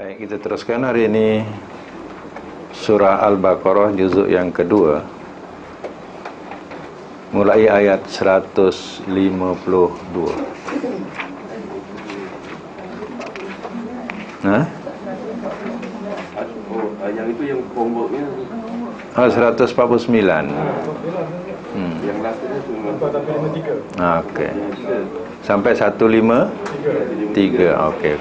Baik, kita teruskan hari ini surah Al-Baqarah juzuk yang kedua, mulai ayat 152. Nah, yang itu yang pokoknya 149. Yang lastnya itu 53. Okey. Sampai 153. Okey.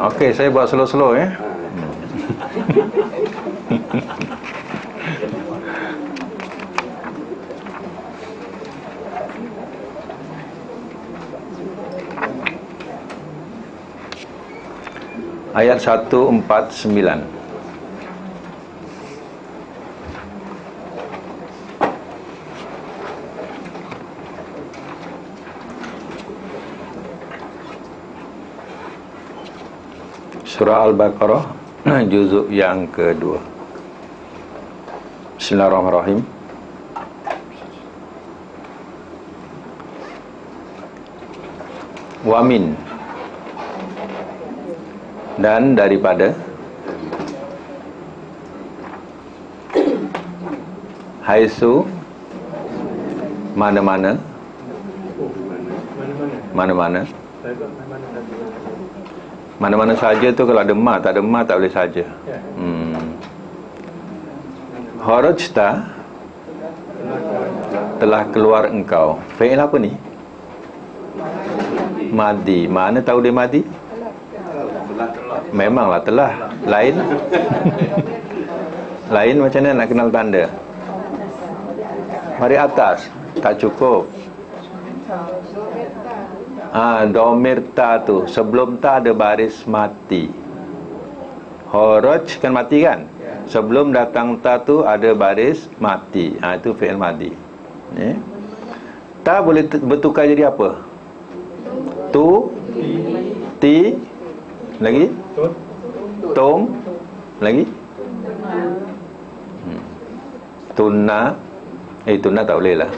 Okey, saya buat slow-slow ya. Ayat 149. Surah Al-Baqarah juzuk yang kedua. Bismillahirrahmanirrahim. Wamin, dan daripada, haisu, mana-mana, mana-mana saja tu kalau ada ma, tak ada ma tak boleh saja. Kharajta, telah keluar engkau. Fi'il apa ni? Madi. Mana tahu dia madi? Memanglah telah. Lain? Lain macam mana nak kenal tanda? Mari atas. Tak cukup. Domir ta tu, sebelum ta ada baris mati. Kharaj kan mati kan? Sebelum datang ta tu ada baris mati. Itu fi'il madi. Ta boleh bertukar jadi apa? Tu, ti, lagi? Tum, lagi? Tunna. Tunna tak boleh lah.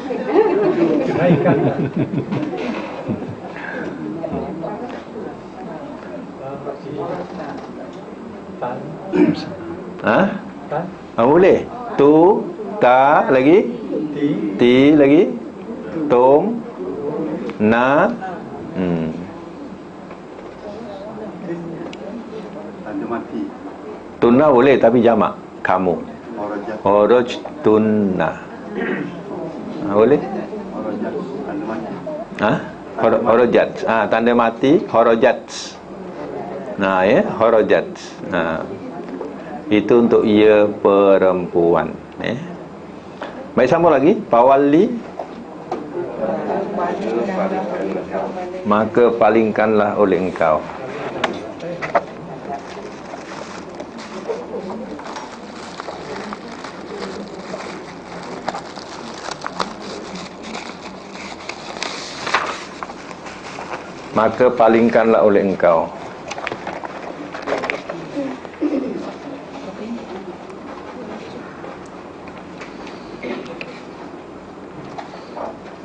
Boleh. Tu, ta, lagi? Ti, lagi? Tum, na. Tunna boleh tapi jamak. Kamu. Kharaj tunna. Boleh? Kharajat. Tanda mati. Kharajat. Kharajat. Itu untuk ia perempuan. Baik, sambung lagi. Pawali, maka palingkanlah oleh engkau. Maka palingkanlah oleh engkau.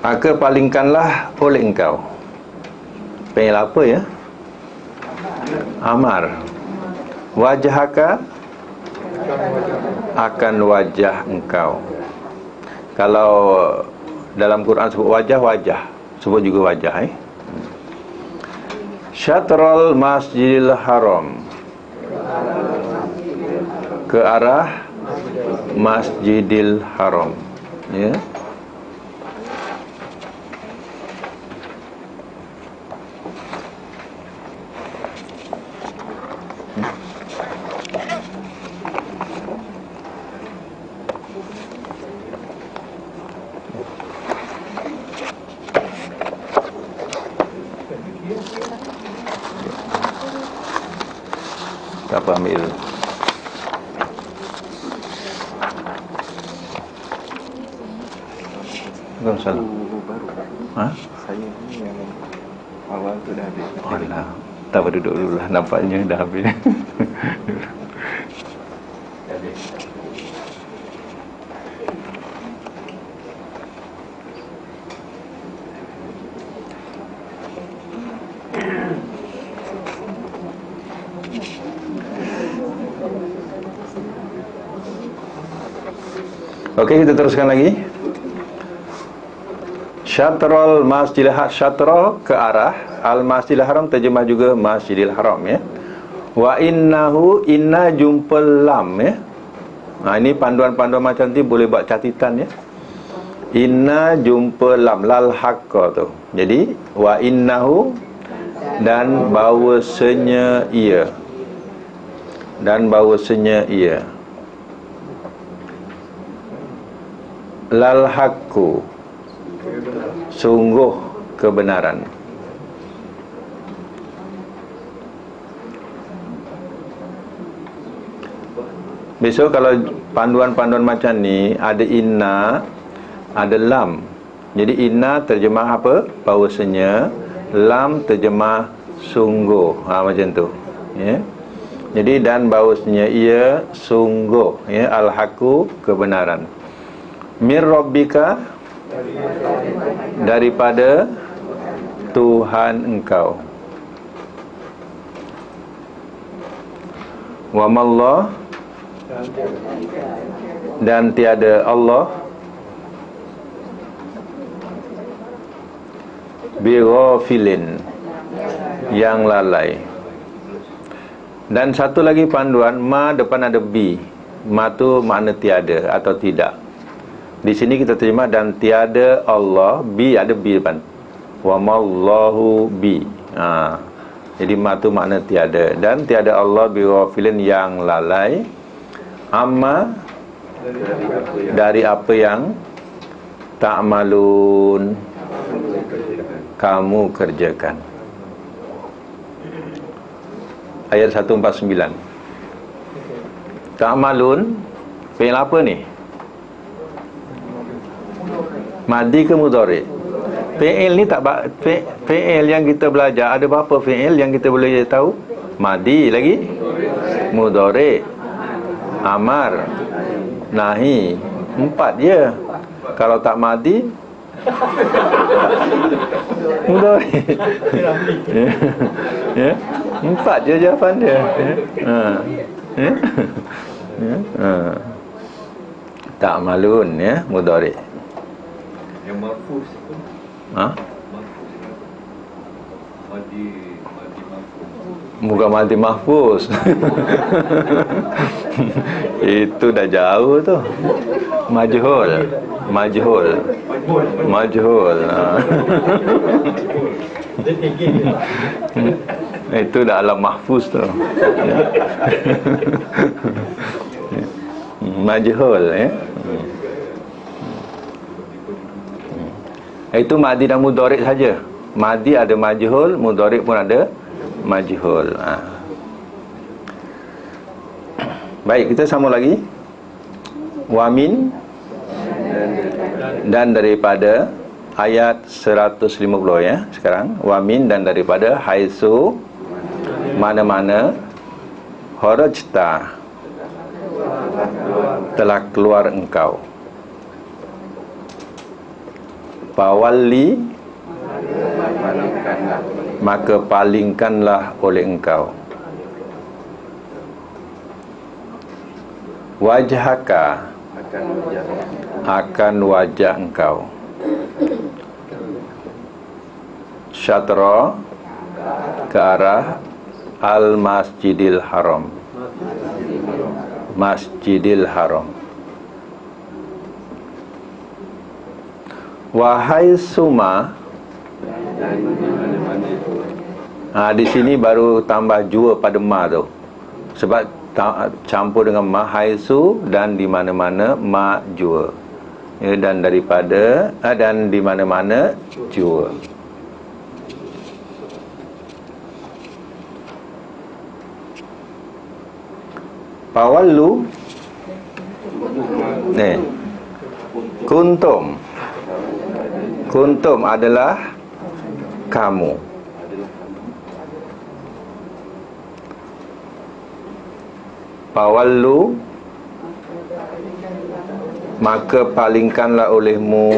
Maka palingkanlah oleh engkau. Fi'il apa ya? Amar. Wajhaka, akan wajah engkau. Kalau dalam Quran sebut wajah, wajah. Sebut juga wajah. Syatrul Masjidil Haram, ke arah Masjidil Haram. Ya. Siapa ambil? Bukan salah. Saya ni yang awal tu dah habis. Alah, tak berduduk dulu lah. Nampaknya dah habis. Okey, kita teruskan lagi. Syatrul Masjidil Haram, syatra ke arah, Al-Masjidil Haram terjemah juga Masjidil Haram ya. Wa innahu, inna jumpa lam ya. Ini panduan-panduan macam ni boleh buat catatan ya. Inna jumpa lam, lal haqqa tu. Jadi wa innahu, dan bahawasanya ia, dan bahawasanya ia, lal haqqu, sungguh kebenaran. Besok kalau panduan-panduan macam ni ada inna, ada lam. Jadi inna terjemah apa? Bahawasanya. Lam terjemah sungguh. Macam tu ya. Jadi dan bahawasanya ia sungguh ya, al-haqqu, kebenaran. Mir rabbika, daripada Tuhan engkau. Wa mallah, dan tiada Allah, bighafilin, yang lalai. Dan satu lagi panduan, ma depan ada bi. Ma tu makna tiada atau tidak. Di sini kita terjemah dan tiada Allah, bi ada bi depan. Wa mallahu bi. Jadi ma tu makna tiada, dan tiada Allah bighafilin, yang lalai, amma, dari apa yang ta'malun, kamu kerjakan. Ayat 149. Ta'malun, fi'il apa ni? Madi ke mudhari'? Fi'il ni tak, fi'il yang kita belajar ada berapa fi'il yang kita boleh tahu? Madi lagi, mudhari', amar, nahi. 4 je. Kalau tak madi, mudhari'. Ya. 4 je jawapan dia. Tak malun ya, mudhari'. Yang mahfuz itu. Bukan madi mahfuz. Itu dah jauh tu. Majhul. Itu dah alam mahfuz tu. Majhul ya. Itu madi dan mudhari' saja. Madi ada majhul, mudhari' pun ada majhul. Baik, kita sambung lagi. Wamin, dan daripada, ayat 150 ya sekarang. Wamin, dan daripada, haitsu, mana-mana, kharajta, telah keluar engkau, fawalli, maka palingkanlah oleh engkau, wajhaka, akan wajah engkau, syatra, ke arah al-masjidil haram, Masjidil Haram. Wahai suma, di sini baru tambah jua pada ma tu. Sebab campur dengan ma, haisu, dan di mana-mana ma jua. Ya, dan daripada, dan di mana-mana jua. Pawallu, kuntum. Kuntum adalah kamu. Pawallu, maka palingkanlah olehmu.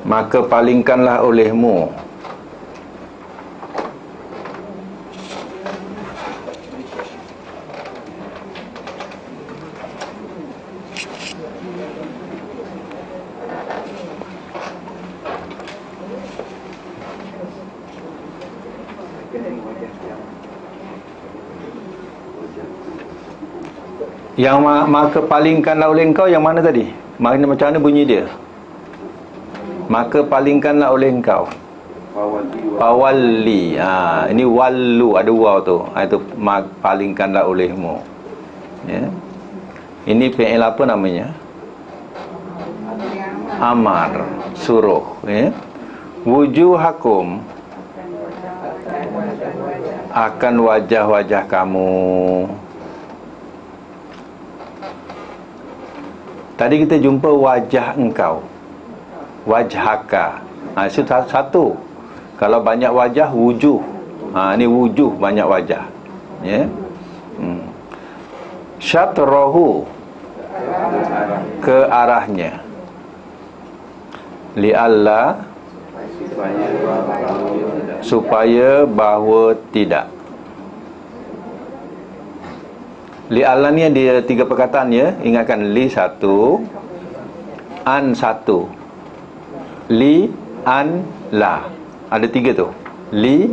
maka palingkanlah olehmu. Yang maka palingkanlah oleh engkau yang mana tadi? Makna macam mana bunyi dia? Maka palingkanlah oleh engkau. Pawalli. Ini wallu, ada waw tu. Itu palingkanlah olehmu. Ya. Ini fi'il apa namanya? Amar, suruh, ya. Wujuhakum, akan wajah-wajah kamu. Tadi kita jumpa wajah engkau, wajhaka. Itu satu. Kalau banyak wajah, wujuh. Ini wujuh, banyak wajah. Ya. Syatrahu, ke arahnya. Li'alla, supaya bahawa tidak. Li'alla ni ada 3 perkataan, ya. Ingatkan, li 1, an 1, li, an, la. Ada 3 tu. Li,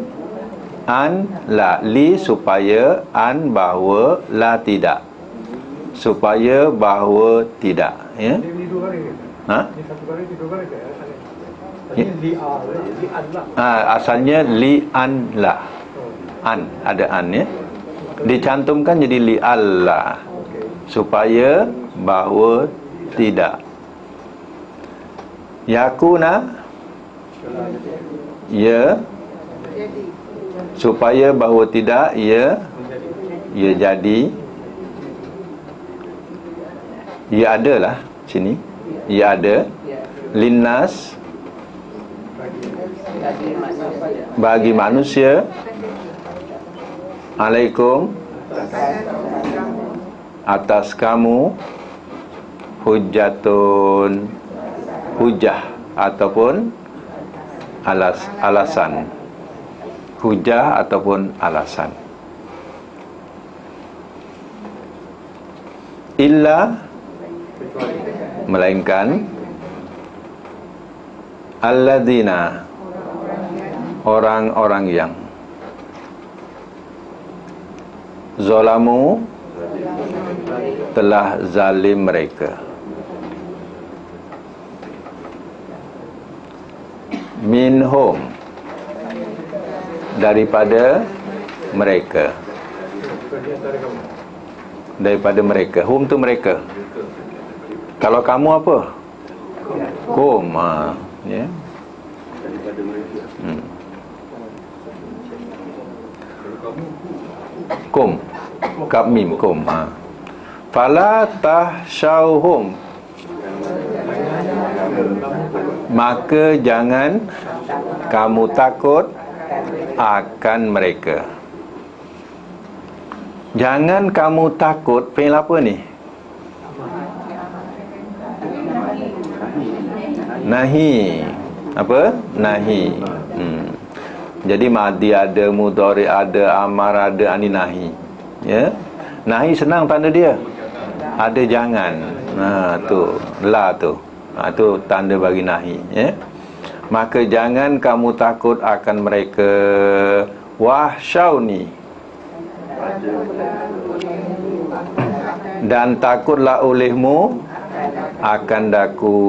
an, la. Li supaya, an bahawa, la tidak. Supaya bahawa tidak, ya. Ini 2 kali ke? Ha? Ini 1 kali, 2 kali ke asalnya? Ini li-an lah. Asalnya li, an, la. An, ada an, ya. Dicantumkan jadi li'alla, supaya bahawa tidak. Yakuna, ya, supaya bahawa tidak, ya, ya jadi. Ya ada lah sini. Ya ada. Linnas, bagi manusia. Alaikum, atas kamu. Hujjatun, hujah ataupun alasan. Hujah ataupun alasan. Illa, melainkan, alladzina, orang-orang yang zalamu, telah zalim mereka. Minhum, daripada mereka. Daripada mereka. Hum tu mereka. Kalau kamu apa? Hum. Ya. Kum, kaf mim, kum. Fala tahsyauhum, maka jangan kamu takut akan mereka. Jangan kamu takut. Fi'il apa ni? Nahi. Apa? Nahi. Jadi madi ada, mudhari ada, amar ada, ani nahi. Ya. Nahi senang tanda dia. Ada jangan. Tu la tu. Tu tanda bagi nahi, ya. Maka jangan kamu takut akan mereka. Wahsyauni, dan takutlah olehmu akan daku.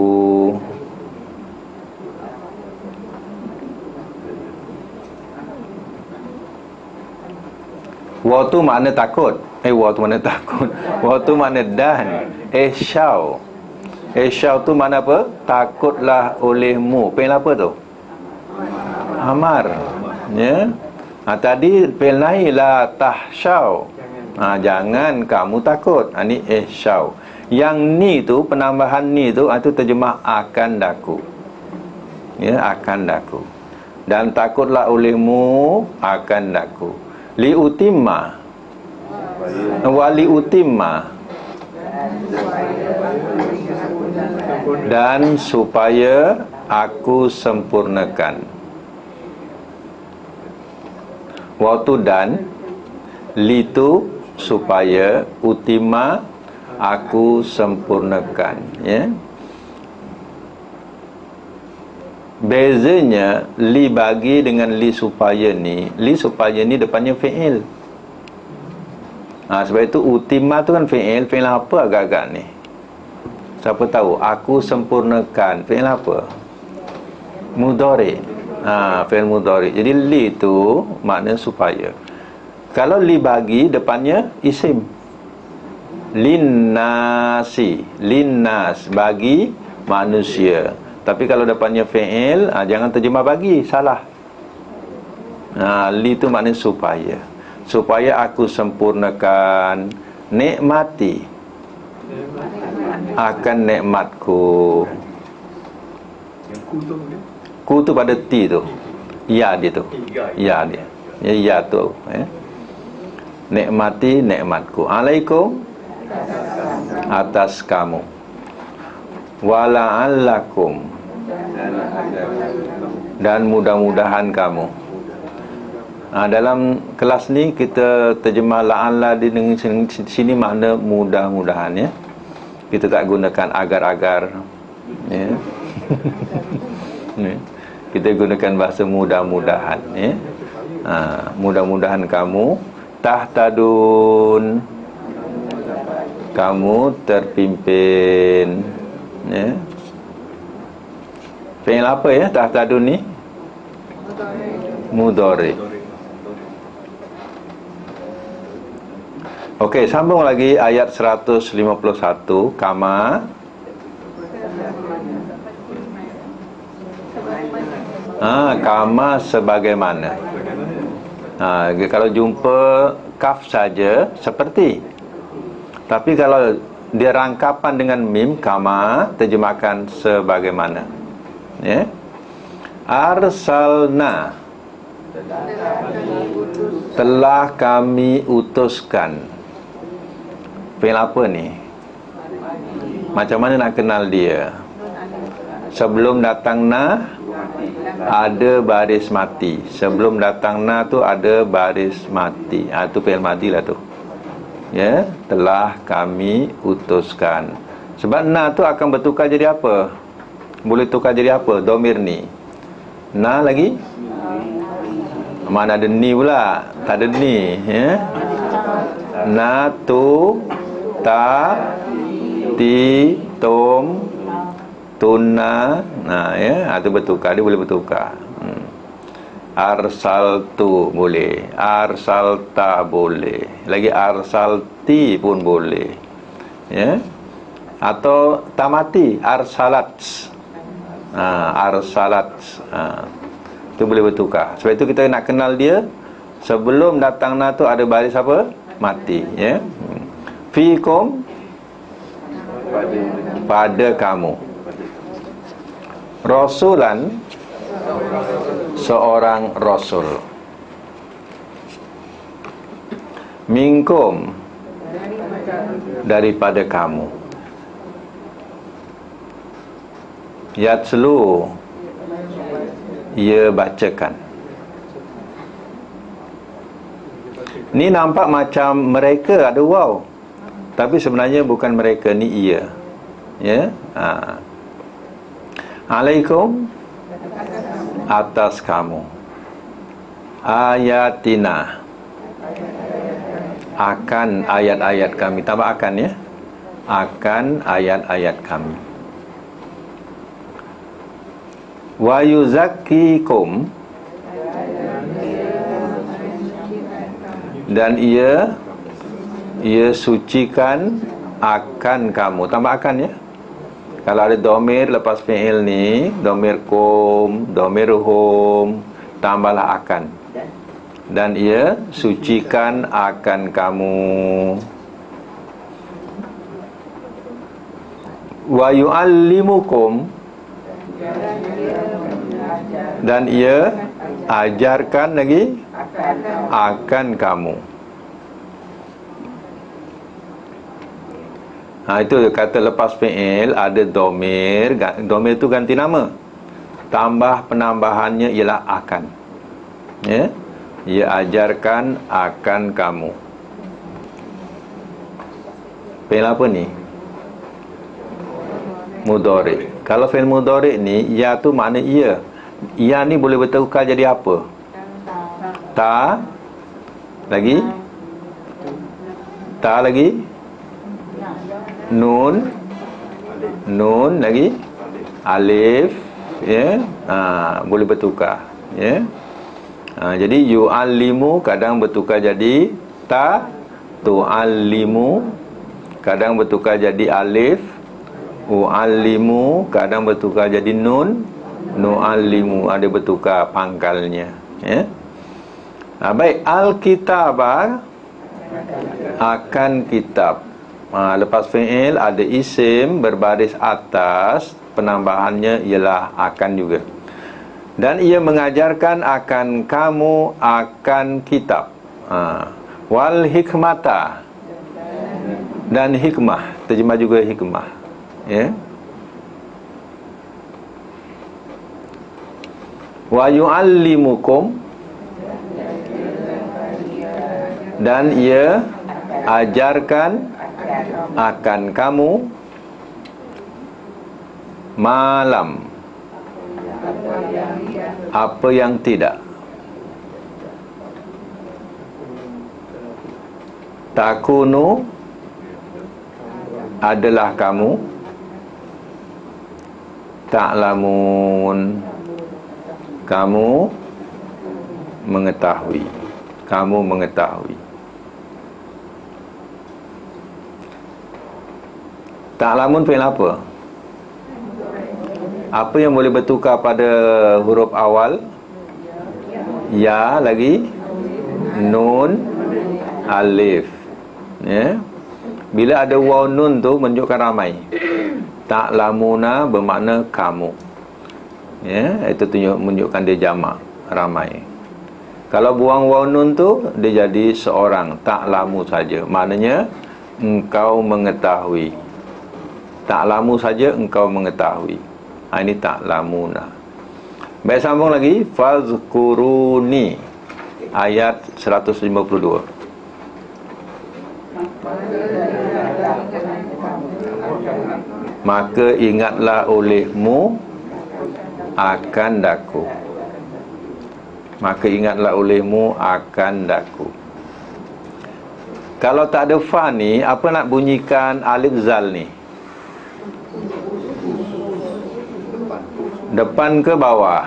Wa tu makna takut. Wa tu makna takut. Wa tu makna dan. Syau. Syau tu makna apa? Takutlah olehmu. Fi'il apa tu? Amar. Ya. Tadi fi'il nahi, la tahsyau. Jangan kamu takut. Ni syau. Yang ni tu, penambahan ni tu, itu terjemah akan daku. Ya, akan daku. Dan takutlah olehmu akan daku. Liutimma, wali utimma, dan supaya aku sempurnakan. Waw tu dan, li tu supaya, utima aku sempurnakan, ya. Bezanya li bagi dengan li supaya ni, li supaya ni depannya fi'il. Sebab itu utima tu kan fi'il. Fi'il apa agak-agak ni? Siapa tahu? Aku sempurnakan. Fi'il apa? Mudhari. Fi'il mudhari. Jadi li tu makna supaya. Kalau li bagi depannya isim. Linnasi, linnas, bagi manusia. Tapi kalau depannya fi'il, jangan terjemah bagi, salah. Li tu makna supaya. Supaya aku sempurnakan, nikmati akan nikmatku. Yang ku tu mungkin. Ku tu pada ti tu. Ya dia tu. Ya dia. Ya tu, nikmati nikmatku. Alaikum, atas kamu. Wala'allakum, dan mudah-mudahan kamu. Dalam kelas ni kita terjemah la'alla di sini makna mudah-mudahan, ya. Kita tak gunakan agar-agar, ya. Kita gunakan bahasa mudah-mudahan, ya. Mudah-mudahan kamu tahtadun, kamu terpimpin, ya. Fi'il apa ya tahtadun ni? Mudhari. Okey, sambung lagi ayat 151. Kama, kama sebagaimana. Kalau jumpa kaf saja seperti. Tapi kalau dia rangkapan dengan mim, kama, terjemahkan sebagaimana, ya. Arsalna, telah kami utuskan. Fi'il apa ni? Macam mana nak kenal dia? Sebelum datang na, ada baris mati. Sebelum datang na tu ada baris mati. Itu fi'il madi lah tu, ya. Telah kami utuskan. Sebab na tu akan bertukar jadi apa? Boleh tukar jadi apa? Domir ni. Na lagi? Mana ada ni pula? Tak ada ni, ya. Na tu, ta, ti, tum, tuna. Ya, itu bertukar. Dia boleh bertukar. Arsaltu boleh, arsalta boleh, lagi arsalti pun boleh, ya. Atau tamati, arsalat. Arsalat. Itu boleh bertukar. Sebab itu kita nak kenal dia, sebelum datang na tu ada baris apa? Mati, ya. Fikum, pada kamu. Rasulan, seorang rasul. Minkum, daripada kamu. Yatslu, ia bacakan. Ni nampak macam mereka ada waw, tapi sebenarnya bukan mereka, ni ia, ya. Alaikum, atas kamu. Ayatina, akan ayat-ayat kami. Tambah akan, ya. Akan ayat-ayat kami. Wa yuzakkikum, dan ia sucikan akan kamu. Tambah akan, ya. Kalau ada domir lepas fi'il ni, domir kum, domir hum, tambahlah akan. Dan ia sucikan akan kamu. Wa yu'allimukum, dan ia ajarkan lagi akan kamu. Itu kata lepas fi'il ada domir. Domir tu ganti nama. tambah penambahannya ialah akan. Ya, ia ajarkan akan kamu. Fi'il apa ni? Mudhari'. Kalau fi'il mudhari' ni, ya tu makna ia. Ya ni boleh bertukar jadi apa? Ta. Lagi? Ta lagi? Nun. Nun lagi? Alif. Ya. Boleh bertukar. Ya. Jadi yu'allimu kadang bertukar jadi ta. Tu'allimu kadang bertukar jadi alif. U'allimu kadang bertukar jadi nun. Nu'allimu ada bertukar pangkalnya. Ya. Baik, al-kitabah akan kitab. Lepas fi'il ada isim berbaris atas, penambahannya ialah akan juga. Dan ia mengajarkan akan kamu akan kitab. Wal hikmata, dan hikmah, terjemah juga hikmah. Ya. Wa yu'allimukum, dan ia ajarkan akan kamu malam apa yang tidak. Takunu adalah kamu. Ta'lamun kamu mengetahui. Kamu mengetahui. Ta'lamun fi'il apa? Apa yang boleh bertukar pada huruf awal? Ya lagi? Nun, alif. Ya. Bila ada waw nun tu menunjukkan ramai. Ta'lamuna bermakna kamu. Ya, itu menunjukkan dia jamak, ramai. Kalau buang waw nun tu dia jadi seorang, ta'lamu saja. Maknanya engkau mengetahui. Ta'lamu saja engkau mengetahui. Ini ta'lamuna. Baik, sambung lagi. Fazkuruni, ayat 152. Maka ingatlah olehmu akan daku. Maka ingatlah olehmu akan daku. Kalau tak ada fa ni, apa nak bunyikan alif zal ni? Depan ke bawah?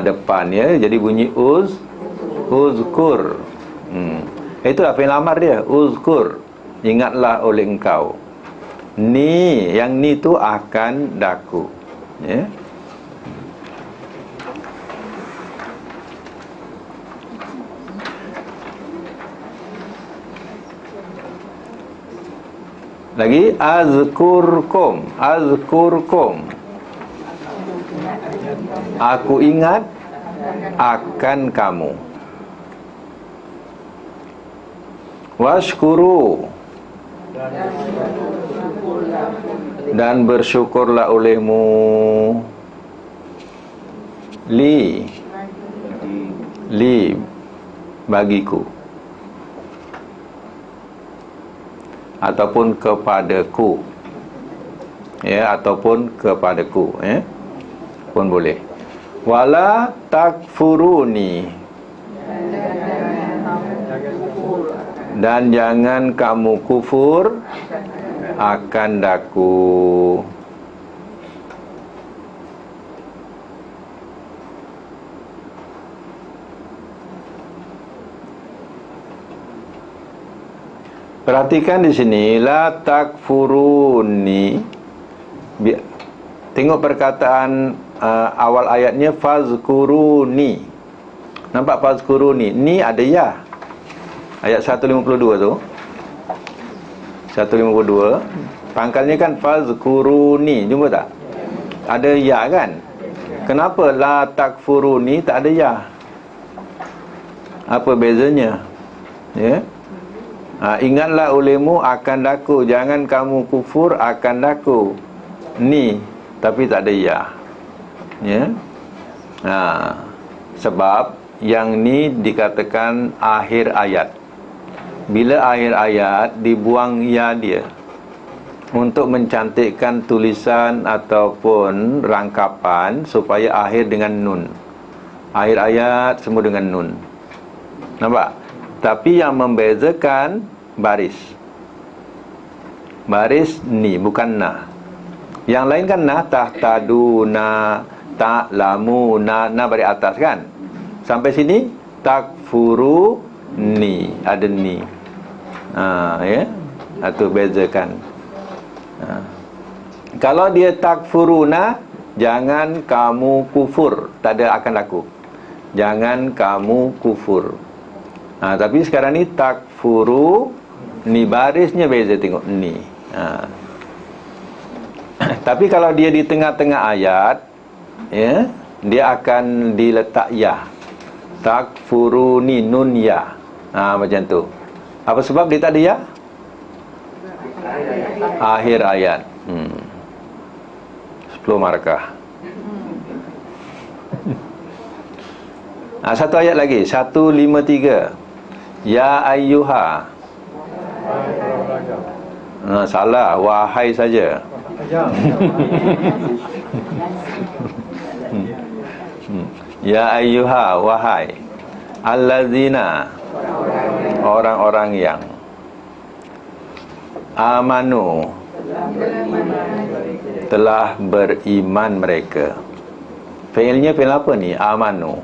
Depan ya. Jadi bunyi uzkur. Itulah fi'il amar dia, uzkur. Ingatlah oleh engkau. Ni, yang ni tu akan daku. Ya. Lagi azkurkum. Azkurkum, aku ingat akan kamu. Washkuru, dan bersyukurlah olehmu li bagiku, ataupun kepadaku. Ya, ataupun kepadaku, ya, pun boleh. Wala takfuruni, dan jangan kamu kufur akan daku. Perhatikan di sini, la takfuruni. Tengok perkataan awal ayatnya, fazkuruni. Nampak fazkuruni? Ni ada ya. Ayat 152 tu, 152, pangkalnya kan fazkuruni. Jumpa tak? Ada ya kan? Kenapa la takfuruni tak ada ya? Apa bezanya? Ya. Ingatlah olehmu akan daku, jangan kamu kufur akan daku. Ni, tapi tak ada ya. Ya. Sebab yang ni dikatakan akhir ayat. Bila akhir ayat dibuang ya dia untuk mencantikkan tulisan ataupun rangkapan supaya akhir dengan nun. Akhir ayat semua dengan nun. Nampak? Tapi yang membezakan baris. Baris ni bukan na. Yang lain kan na, tahtaduna, ta'lamuna, na baris atas kan. Sampai sini takfuru ni, ada ni. Ya. Itu bezakan. Kalau dia takfuruna, jangan kamu kufur, tak ada akan laku. Jangan kamu kufur. Tapi sekarang ni takfuru, ni barisnya beza, tengok ni. Tapi kalau dia di tengah-tengah ayat, ya, dia akan diletak ya. Takfuruni, nun ya. Macam tu. Apa sebab dia tak ada ya? Akhir ayat. 10 markah. Satu ayat lagi, 153. Ya ayyuha. Salah, wahai saja. Ya ayyuha, wahai. Allazina, orang-orang yang amanu, telah beriman mereka. Fi'ilnya fi'il apa ni? Amanu,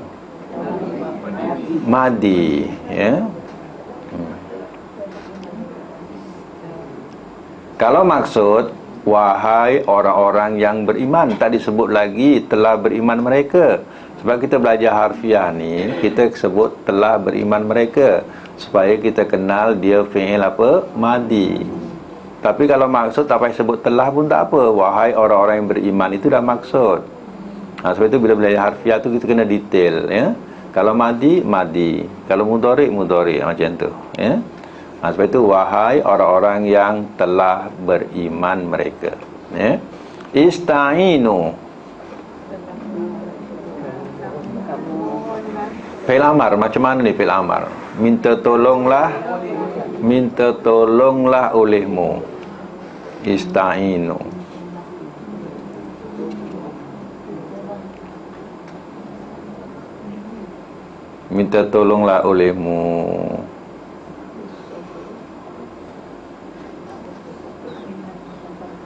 madi, ya. Kalau maksud wahai orang-orang yang beriman, tak disebut lagi telah beriman mereka. Sebab kita belajar harfiah ni, kita sebut telah beriman mereka supaya kita kenal dia fi'il apa? Madi. Tapi kalau maksud tak payah sebut telah pun tak apa. Wahai orang-orang yang beriman, itu dah maksud. Sebab itu bila belajar harfiah tu kita kena detail, ya. Kalau madi, madi. Kalau mudhari, mudhari, macam tu, ya. Sebab itu wahai orang-orang yang telah beriman mereka, ya. Ista'inu, fi'il amar. Macam mana ni fi'il amar? Minta tolonglah olehmu. Ista'inu. Minta tolonglah olehmu.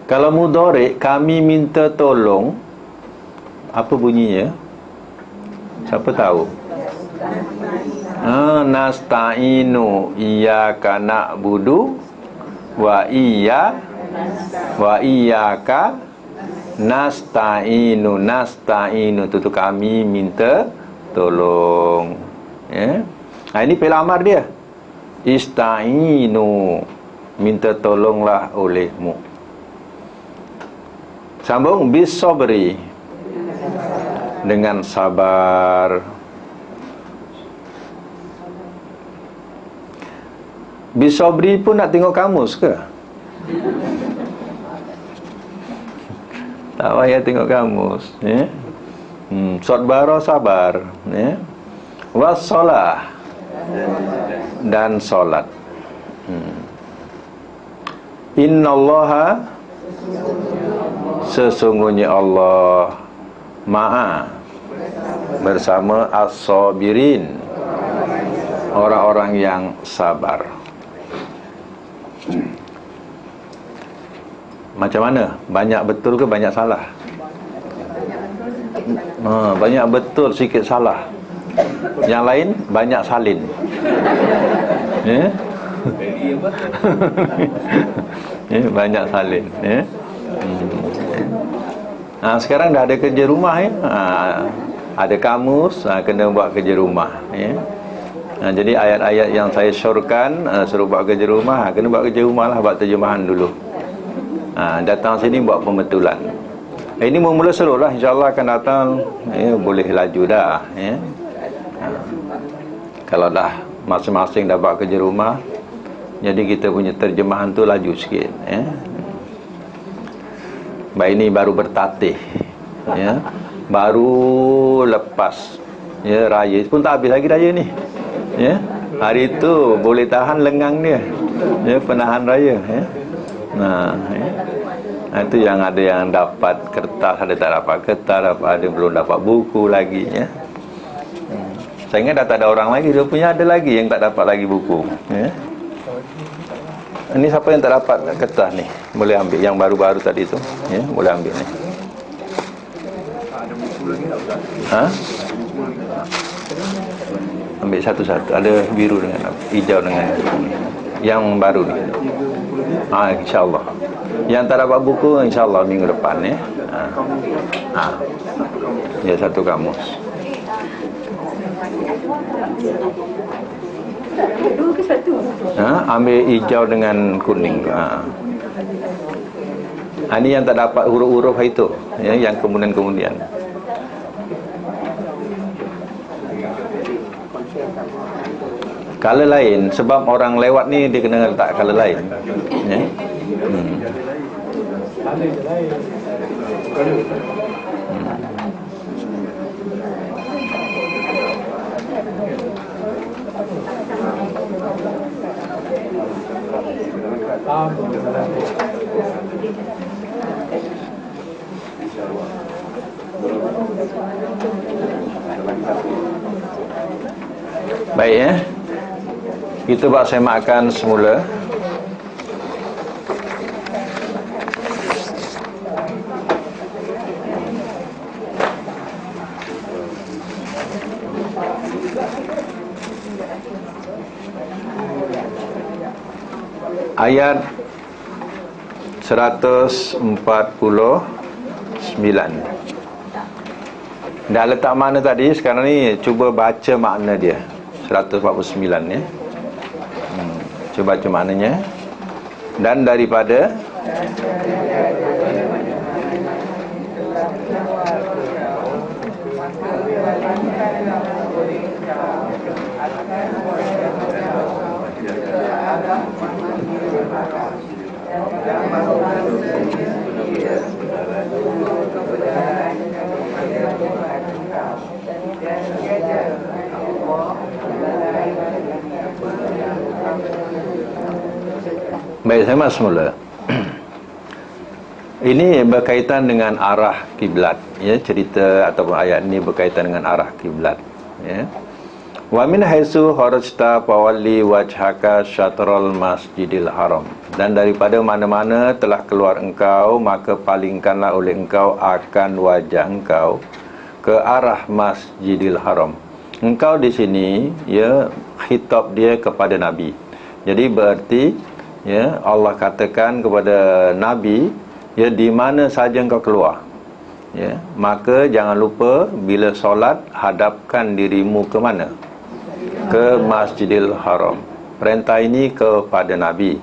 Kalau mudhari, kami minta tolong, apa bunyinya? Siapa tahu? Nasta'inu, iyyaka na'budu wa iyyaka nasta'inu. Nasta'inu itu kami minta tolong, ya. Ini fi'il amar dia. Ista'inu, minta tolonglah olehmu. Sambung, bis-sabri, dengan sabar. Bis-sabri pun nak tengok kamus ke? Tak payah tengok kamus, ya. Sabara, sabar, ya. Was-salah, dan solat. Innallaha, sesungguhnya Allah, ma'a, bersama as-sabirin, orang-orang yang sabar. Macam mana? Banyak betul ke banyak salah? Banyak betul, sikit salah. Yang lain banyak salin, ya. Banyak salin, ya. Sekarang dah ada kerja rumah, ya. Ada kamus, kena buat kerja rumah, ya. Jadi ayat-ayat yang saya syorkan, suruh buat kerja rumah, kena buat kerja rumah lah, buat terjemahan dulu. Datang sini buat pembetulan. Ini mula seluruh lah, insyaAllah akan datang, ya, boleh laju dah, ya. Kalau dah masing-masing dah buat kerja rumah, jadi kita punya terjemahan tu laju sikit, ya. Baik, ini baru bertatih, ya. baru lepas raya pun tak habis lagi raya ni. Hari itu boleh tahan lengang dia. Penahan raya. Itu yang ada yang dapat kertas, ada tak dapat kertas, ada belum dapat buku lagi. Saya ingat dah tak ada orang lagi. Dia punya ada lagi yang tak dapat lagi buku. Ini siapa yang tak dapat kertas ni? Boleh ambil yang baru-baru tadi tu. Boleh ambil ni. Ambil satu-satu. Ada biru dengan hijau dengan yang baru ni. InsyaAllah. Yang tak dapat buku, insyaAllah minggu depan ya, satu kamus. Ambil hijau dengan kuning. Ini yang tak dapat huruf-huruf itu, yang kemudian-kemudian. Color lain, sebab orang lewat ni dia kena letak color lain. Baik kita buat semakan semula. Ayat 149. Dah letak makna tadi, sekarang ni cuba baca makna dia. 149 cuba baca maknanya. Dan daripada baik, saya masuk mula. Ini berkaitan dengan arah kiblat, cerita ataupun ayat ini berkaitan dengan arah kiblat. Wa min haitsu kharajta fawalli wajhaka syatrul masjidil haram. Dan daripada mana-mana telah keluar engkau, maka palingkanlah oleh engkau akan wajah engkau ke arah Masjidil Haram. Engkau di sini khitab dia kepada Nabi. Jadi berarti Allah katakan kepada Nabi, di mana saja engkau keluar, maka jangan lupa bila solat hadapkan dirimu ke mana? Ke Masjidil Haram. Perintah ini kepada Nabi.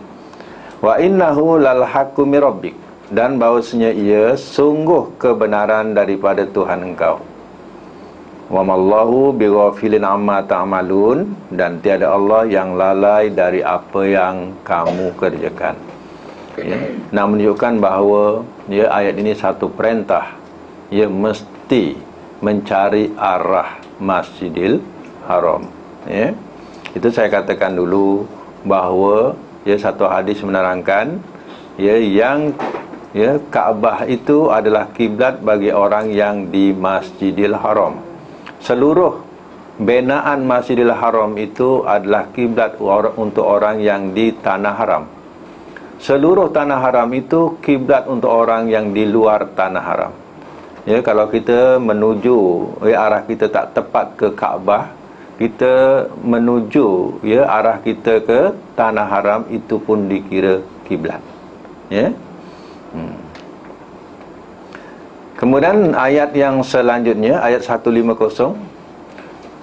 Wa innahu lal haqqu mir rabbik, dan bahawasanya ia sungguh kebenaran daripada Tuhan engkau. Wa mallahu bighafilin amma ta'malun, dan tiada Allah yang lalai dari apa yang kamu kerjakan. Nak menunjukkan bahawa ayat ini satu perintah, mesti mencari arah Masjidil Haram. Itu saya katakan dulu bahawa satu hadis menerangkan yang Kaabah itu adalah kiblat bagi orang yang di Masjidil Haram. Seluruh binaan Masjidil Haram itu adalah kiblat untuk orang yang di tanah haram. Seluruh tanah haram itu kiblat untuk orang yang di luar tanah haram. Kalau kita menuju arah kita tak tepat ke Kaabah, kita menuju arah kita ke tanah haram, itu pun dikira kiblat. Kemudian ayat yang selanjutnya, ayat 150,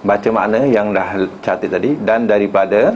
baca makna yang dah catat tadi. Dan daripada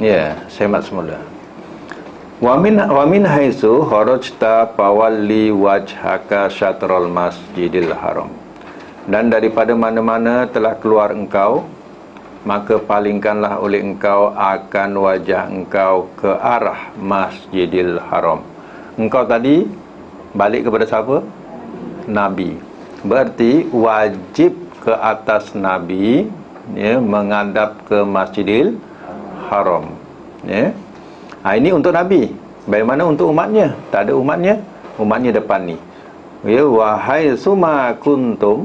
Ya, semat semula. Wa min haitsu kharajta fawalli wajhaka syatrul masjidil haram. Dan daripada mana-mana telah keluar engkau, maka palingkanlah oleh engkau akan wajah engkau ke arah Masjidil Haram. Engkau tadi balik kepada siapa? Nabi. Berarti wajib ke atas Nabi, ya, menghadap ke Masjidil Haram, ya. Ini untuk Nabi. Bagaimana untuk umatnya? Tak ada umatnya. Umatnya depan ni. Ya, wahai suma kuntum,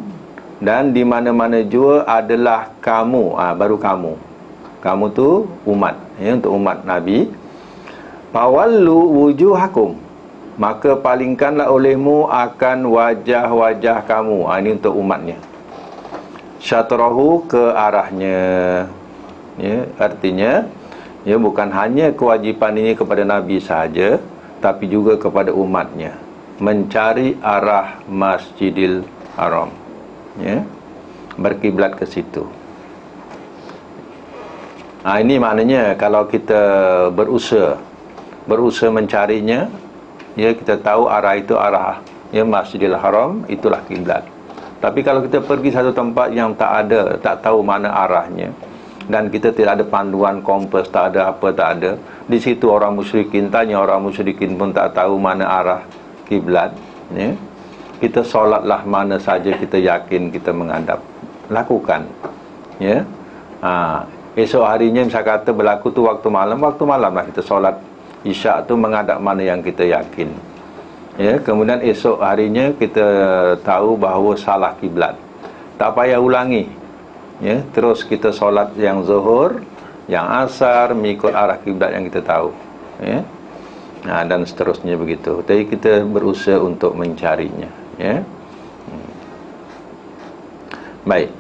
dan di mana-mana jua adalah kamu. Baru kamu. Kamu tu umat, ya, untuk umat Nabi. Fawallu wujuhakum, maka palingkanlah olehmu akan wajah-wajah kamu. Ini untuk umatnya. Syatrahu, ke arahnya, ya, artinya, ya, bukan hanya kewajipan ini kepada Nabi sahaja, tapi juga kepada umatnya, mencari arah Masjidil Haram, ya, berkiblat ke situ. Ini maknanya kalau kita berusaha mencarinya, ya, kita tahu arah itu arah, ya, Masjidil Haram, itulah kiblat. Tapi kalau kita pergi satu tempat yang tak tahu mana arahnya, dan kita tidak ada panduan kompas, tak ada apa, tak ada, di situ orang musyrikin tanya, orang musyrikin pun tak tahu mana arah kiblat, ya, kita solatlah mana saja kita yakin kita menghadap, lakukan, ya. Esok harinya misal kata berlaku tu waktu malam lah kita solat isyak tu menghadap mana yang kita yakin, ya. Kemudian esok harinya kita tahu bahawa salah kiblat, tak payah ulangi, ya, terus kita solat yang zuhur, yang asar mengikut arah kiblat yang kita tahu, ya. Dan seterusnya begitu. Jadi kita berusaha untuk mencarinya, ya. Baik.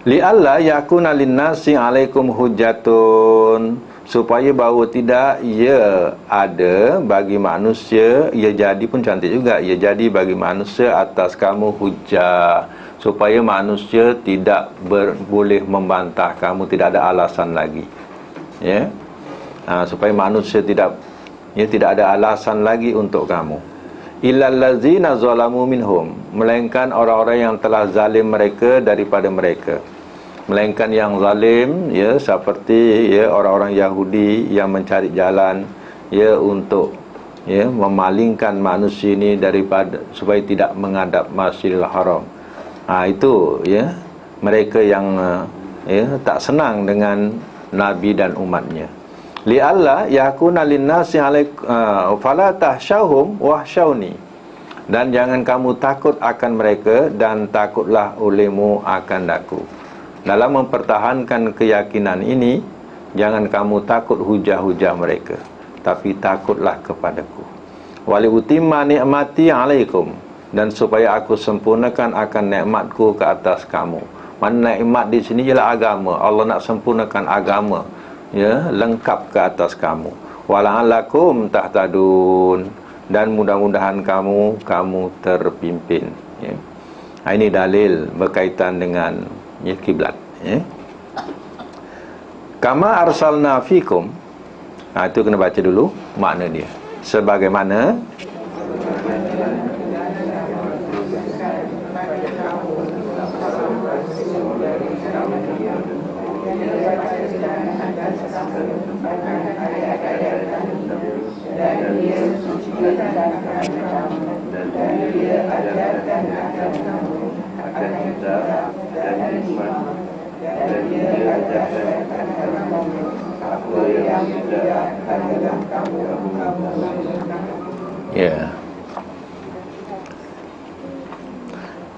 Li'alla yakuna linnasi 'alaikum hujjatun, supaya bahawa tidak ia ada bagi manusia, ia jadi pun cantik juga, ia jadi bagi manusia atas kamu hujjah, supaya manusia tidak boleh membantah kamu, tidak ada alasan lagi, ya. Supaya manusia tidak ada alasan lagi untuk kamu. Illal ladzina zalamu minhum, melainkan orang-orang yang telah zalim mereka daripada mereka. Melainkan yang zalim, ya, seperti, ya, orang-orang Yahudi yang mencari jalan, ya, untuk, ya, memalingkan manusia ini daripada supaya tidak menghadap Masjidil Haram. Itu, ya, mereka yang, ya, tak senang dengan Nabi dan umatnya. Li'alla yakuna linnasi 'alaikum fala tahsyahum wahsyauni, dan jangan kamu takut akan mereka, dan takutlah olehmu akan aku. Dalam mempertahankan keyakinan ini, jangan kamu takut hujah-hujah mereka, tapi takutlah kepadaku. Wali utimma ni'mati 'alaikum, dan supaya aku sempurnakan akan nikmatku ke atas kamu. Mana nikmat di sini ialah agama. Allah nak sempurnakan agama, ya, lengkap ke atas kamu. Wala'alakum tahtadun, dan mudah-mudahan kamu terpimpin, ya. Ini dalil berkaitan dengan, ya, kiblat, ya. Kama arsalna fikum, itu kena baca dulu makna dia. Sebagaimana ya,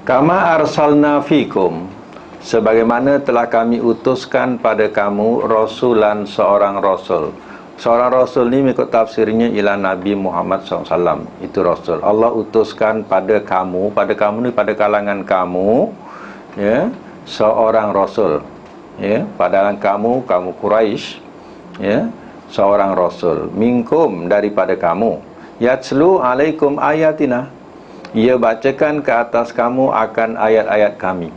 kama arsalna fikum, sebagaimana telah kami utuskan pada kamu rasulan, seorang rasul. Seorang rasul ni mengikut tafsirnya ialah Nabi Muhammad SAW. Itu rasul. Allah utuskan pada kamu ni pada kalangan kamu, ya, seorang rasul, ya, pada kamu Quraisy, ya, seorang rasul minkum, daripada kamu, yatslu alaikum ayatina, ia bacakan ke atas kamu akan ayat-ayat kami.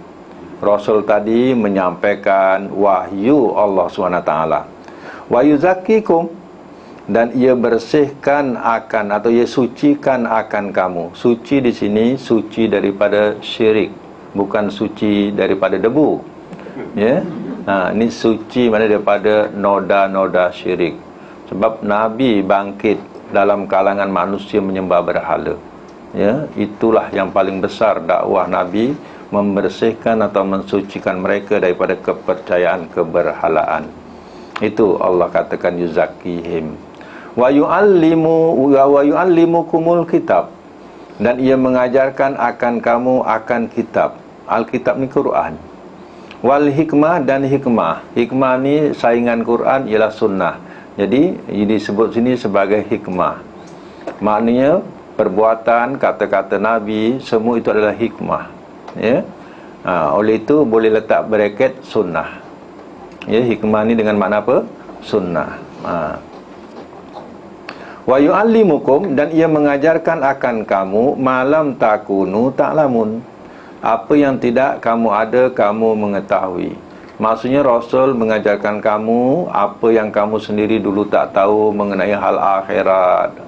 Rasul tadi menyampaikan wahyu Allah SWT. Wa yuzakkikum, dan ia bersihkan akan, atau ia sucikan akan kamu. Suci di sini suci daripada syirik, bukan suci daripada debu, ya. Ini suci mana daripada noda-noda syirik. Sebab Nabi bangkit dalam kalangan manusia menyembah berhala, ya. Itulah yang paling besar dakwah Nabi, membersihkan atau mensucikan mereka daripada kepercayaan keberhalaan. Itu Allah katakan yuzakkihim. Wa yu'allimukumul kitab, dan ia mengajarkan akan kamu akan kitab. Alkitab ni Quran. Wal hikmah, dan hikmah. Hikmah ni saingan Quran ialah sunnah. Jadi disebut sini sebagai hikmah. Maknanya perbuatan, kata-kata Nabi, semua itu adalah hikmah, ya. Oleh itu boleh letak bracket sunnah, ya. Hikmah ni dengan makna apa? Sunnah. Wa yu'allimukum, dan ia mengajarkan akan kamu malam takunu ta'lamun, apa yang tidak kamu ada kamu mengetahui. Maksudnya Rasul mengajarkan kamu apa yang kamu sendiri dulu tak tahu mengenai hal akhirat,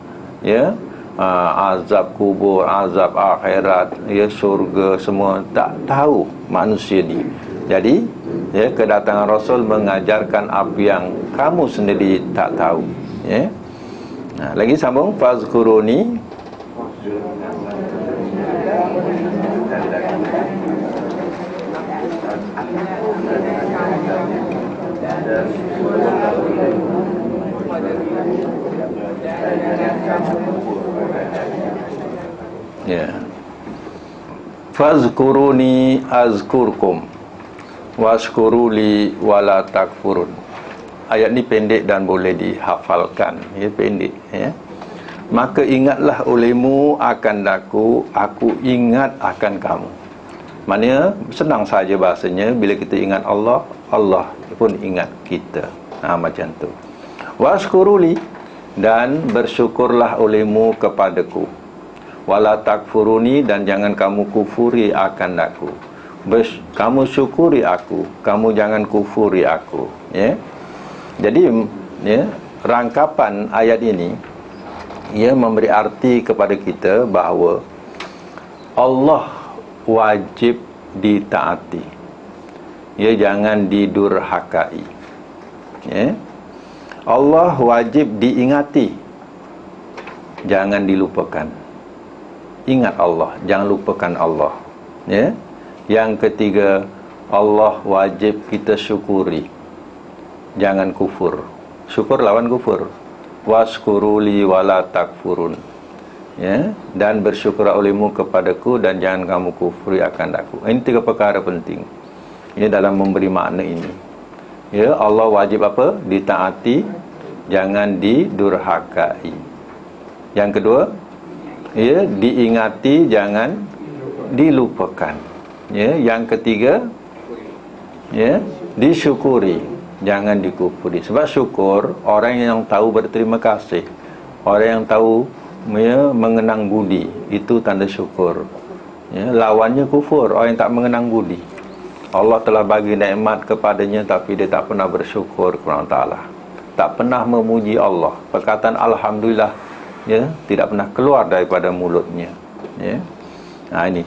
ya. Azab kubur, azab akhirat, ya, surga, semua tak tahu manusia ni. Jadi, ya, kedatangan Rasul mengajarkan apa yang kamu sendiri tak tahu, ya. Lagi sambung, fazkuruni, ya. Fazkuruni azkurkum washkuruli wala takfurun. Ayat ni pendek dan boleh dihafalkan, ya, pendek, ya. Maka ingatlah olehmu akan aku ingat akan kamu. Maknanya senang saja bahasanya, bila kita ingat Allah, Allah pun ingat kita. Macam tu. Washkuruli, dan bersyukurlah olehmu kepadaku. Wala takfuruni, dan jangan kamu kufuri akan aku. Kamu syukuri aku, kamu jangan kufuri aku, ya. Jadi, ya, rangkapan ayat ini, ia memberi arti kepada kita bahawa Allah wajib ditaati, ya, jangan didurhakai, ya. Allah wajib diingati, jangan dilupakan. Ingat Allah, jangan lupakan Allah, ya. Yang ketiga, Allah wajib kita syukuri, jangan kufur. Syukur lawan kufur. Waskuruli wala takfurun, ya. Dan bersyukur olehmu kepadaku, dan jangan kamu kufuri akan aku. Ini tiga perkara penting, ini dalam memberi makna ini, ya. Allah wajib apa? Ditaati, jangan didurhakai. Yang kedua, ya, diingati, jangan dilupakan, ya. Yang ketiga, ya, disyukuri, jangan dikufuri. Sebab syukur, orang yang tahu berterima kasih, orang yang tahu, ya, mengenang budi, itu tanda syukur, ya. Lawannya kufur, orang yang tak mengenang budi. Allah telah bagi nikmat kepadanya, tapi dia tak pernah bersyukur kepada Allah Ta'ala, tak pernah memuji Allah. Perkataan Alhamdulillah, ya, tidak pernah keluar daripada mulutnya, ya. Ini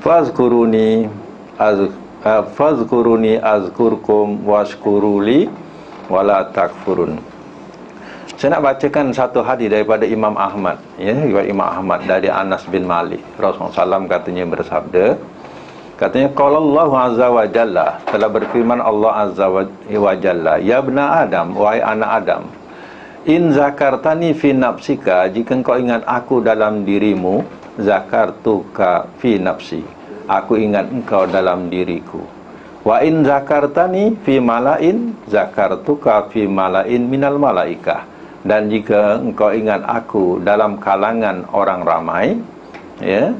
fazkuruni azkurkum washkuruli wala takfurun. Saya nak bacakan satu hadis daripada Imam Ahmad, ya, riwayat Imam Ahmad dari Anas bin Malik. Rasulullah SAW katanya bersabda, katanya qala Allah azza wa jalla, telah berfirman Allah azza wa jalla, ya bna Adam, wahai anak Adam, in zakartani fi nafsika, jika engkau ingat aku dalam dirimu, zakartuka fi nafsi, aku ingat engkau dalam diriku. Wa in zakartani fi malain zakartuka fi malain minal malaikah. Dan jika engkau ingat aku dalam kalangan orang ramai, ya,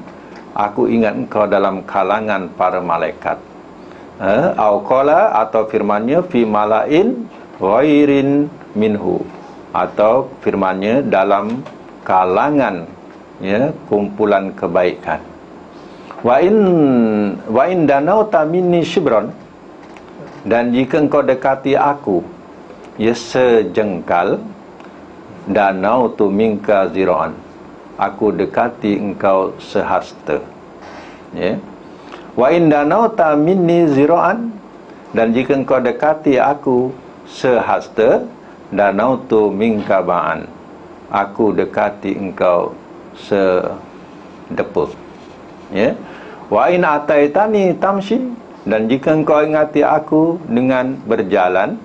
aku ingat engkau dalam kalangan para malaikat. Au qala, atau firmannya fi malain ghairin minhu, atau firmannya dalam kalangan, ya, kumpulan kebaikan. Wa in danauta minni shibron, dan jika engkau dekati aku, ya, sejengkal, danautu minka zira'an, aku dekati engkau sehasta, ya. Wa in danauta minni zira'an, dan jika engkau dekati aku sehasta, danautu minka ba'an, aku dekati engkau sedeput, ya. Wa in ataitani tamshi, dan jika engkau ingati aku dengan berjalan,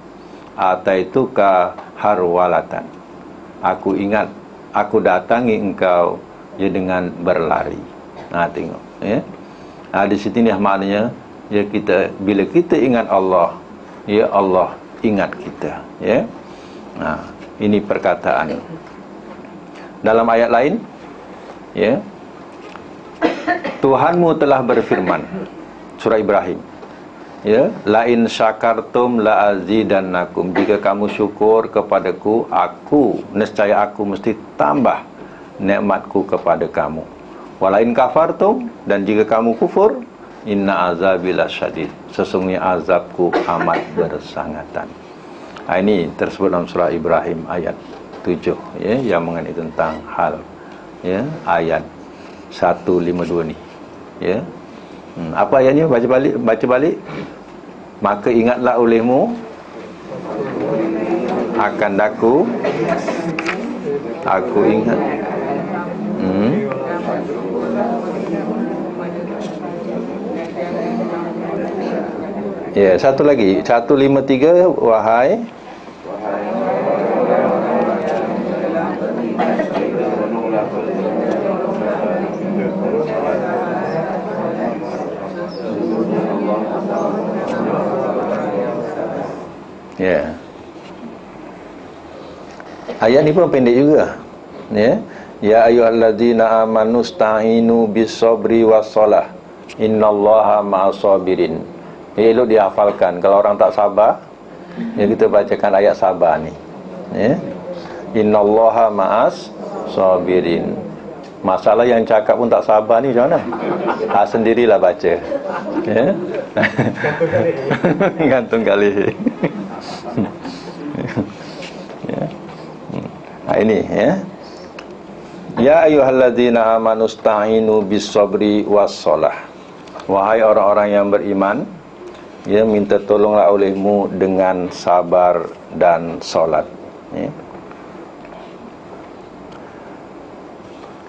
ataituka harwalatan, aku ingat, aku datangi engkau, ya, dengan berlari. Tengok, ya. Di sini maknanya, ya, kita, bila kita ingat Allah, ya, Allah ingat kita, ya. Ini perkataan. Dalam ayat lain, ya, Tuhanmu telah berfirman, surah Ibrahim, ya, la in syakartum la azidannakum, jika kamu syukur kepadaku, aku nescaya aku mesti tambah nikmatku kepada kamu. Wala in kafartum, dan jika kamu kufur, inna azabil syadid, sesungguhnya azabku amat bersangatan. Ini tersebut dalam surah Ibrahim ayat 7, ya, yang mengenai tentang hal, ya, ayat 152 ni, ya. Apa ayatnya? Baca balik. Maka ingatlah olehmu akan aku ingat. Ya, satu lagi, 153, wahai ya. Ayat ni pun pendek juga, ya. Ya ayyuhalladzina amanu sta'inu bis-sabri was-shalah, innallaha ma'as-sabirin. Elok dihafalkan. Kalau orang tak sabar, ya, kita bacakan ayat sabar ni, ya. Innallaha ma'as-sabirin. Masalah yang cakap pun tak sabar ni macam mana? Sendirilah baca, ya. Gantung kali. Ya. Ini, ya. Ya ayyuhalladzina amanu sta'inu bis-sabri was-shalah. Wahai orang-orang yang beriman, ya, minta tolonglah olehmu dengan sabar dan solat, ya.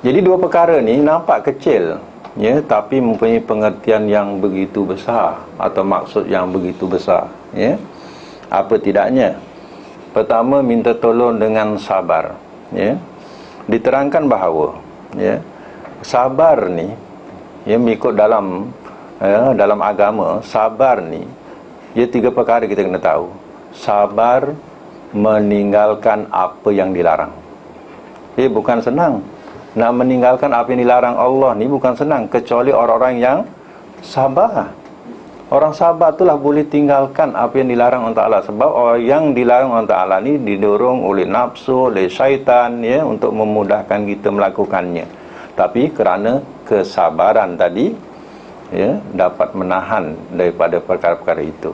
Jadi dua perkara ni nampak kecil, ya, tapi mempunyai pengertian yang begitu besar, atau maksud yang begitu besar, ya. Apa tidaknya? Pertama, minta tolong dengan sabar, ya. Diterangkan bahawa, ya, sabar ni, ya, mengikut dalam, ya, dalam agama, sabar ni, ya, tiga perkara kita kena tahu. Sabar meninggalkan apa yang dilarang. Bukan senang. Nak meninggalkan apa yang dilarang Allah ni bukan senang, kecuali orang-orang yang sabar. Orang sabar itulah boleh tinggalkan apa yang dilarang Allah Ta'ala. Sebab orang yang dilarang Allah Ta'ala ni didorong oleh nafsu, oleh syaitan, ya, untuk memudahkan kita melakukannya. Tapi kerana kesabaran tadi, ya, dapat menahan daripada perkara-perkara itu,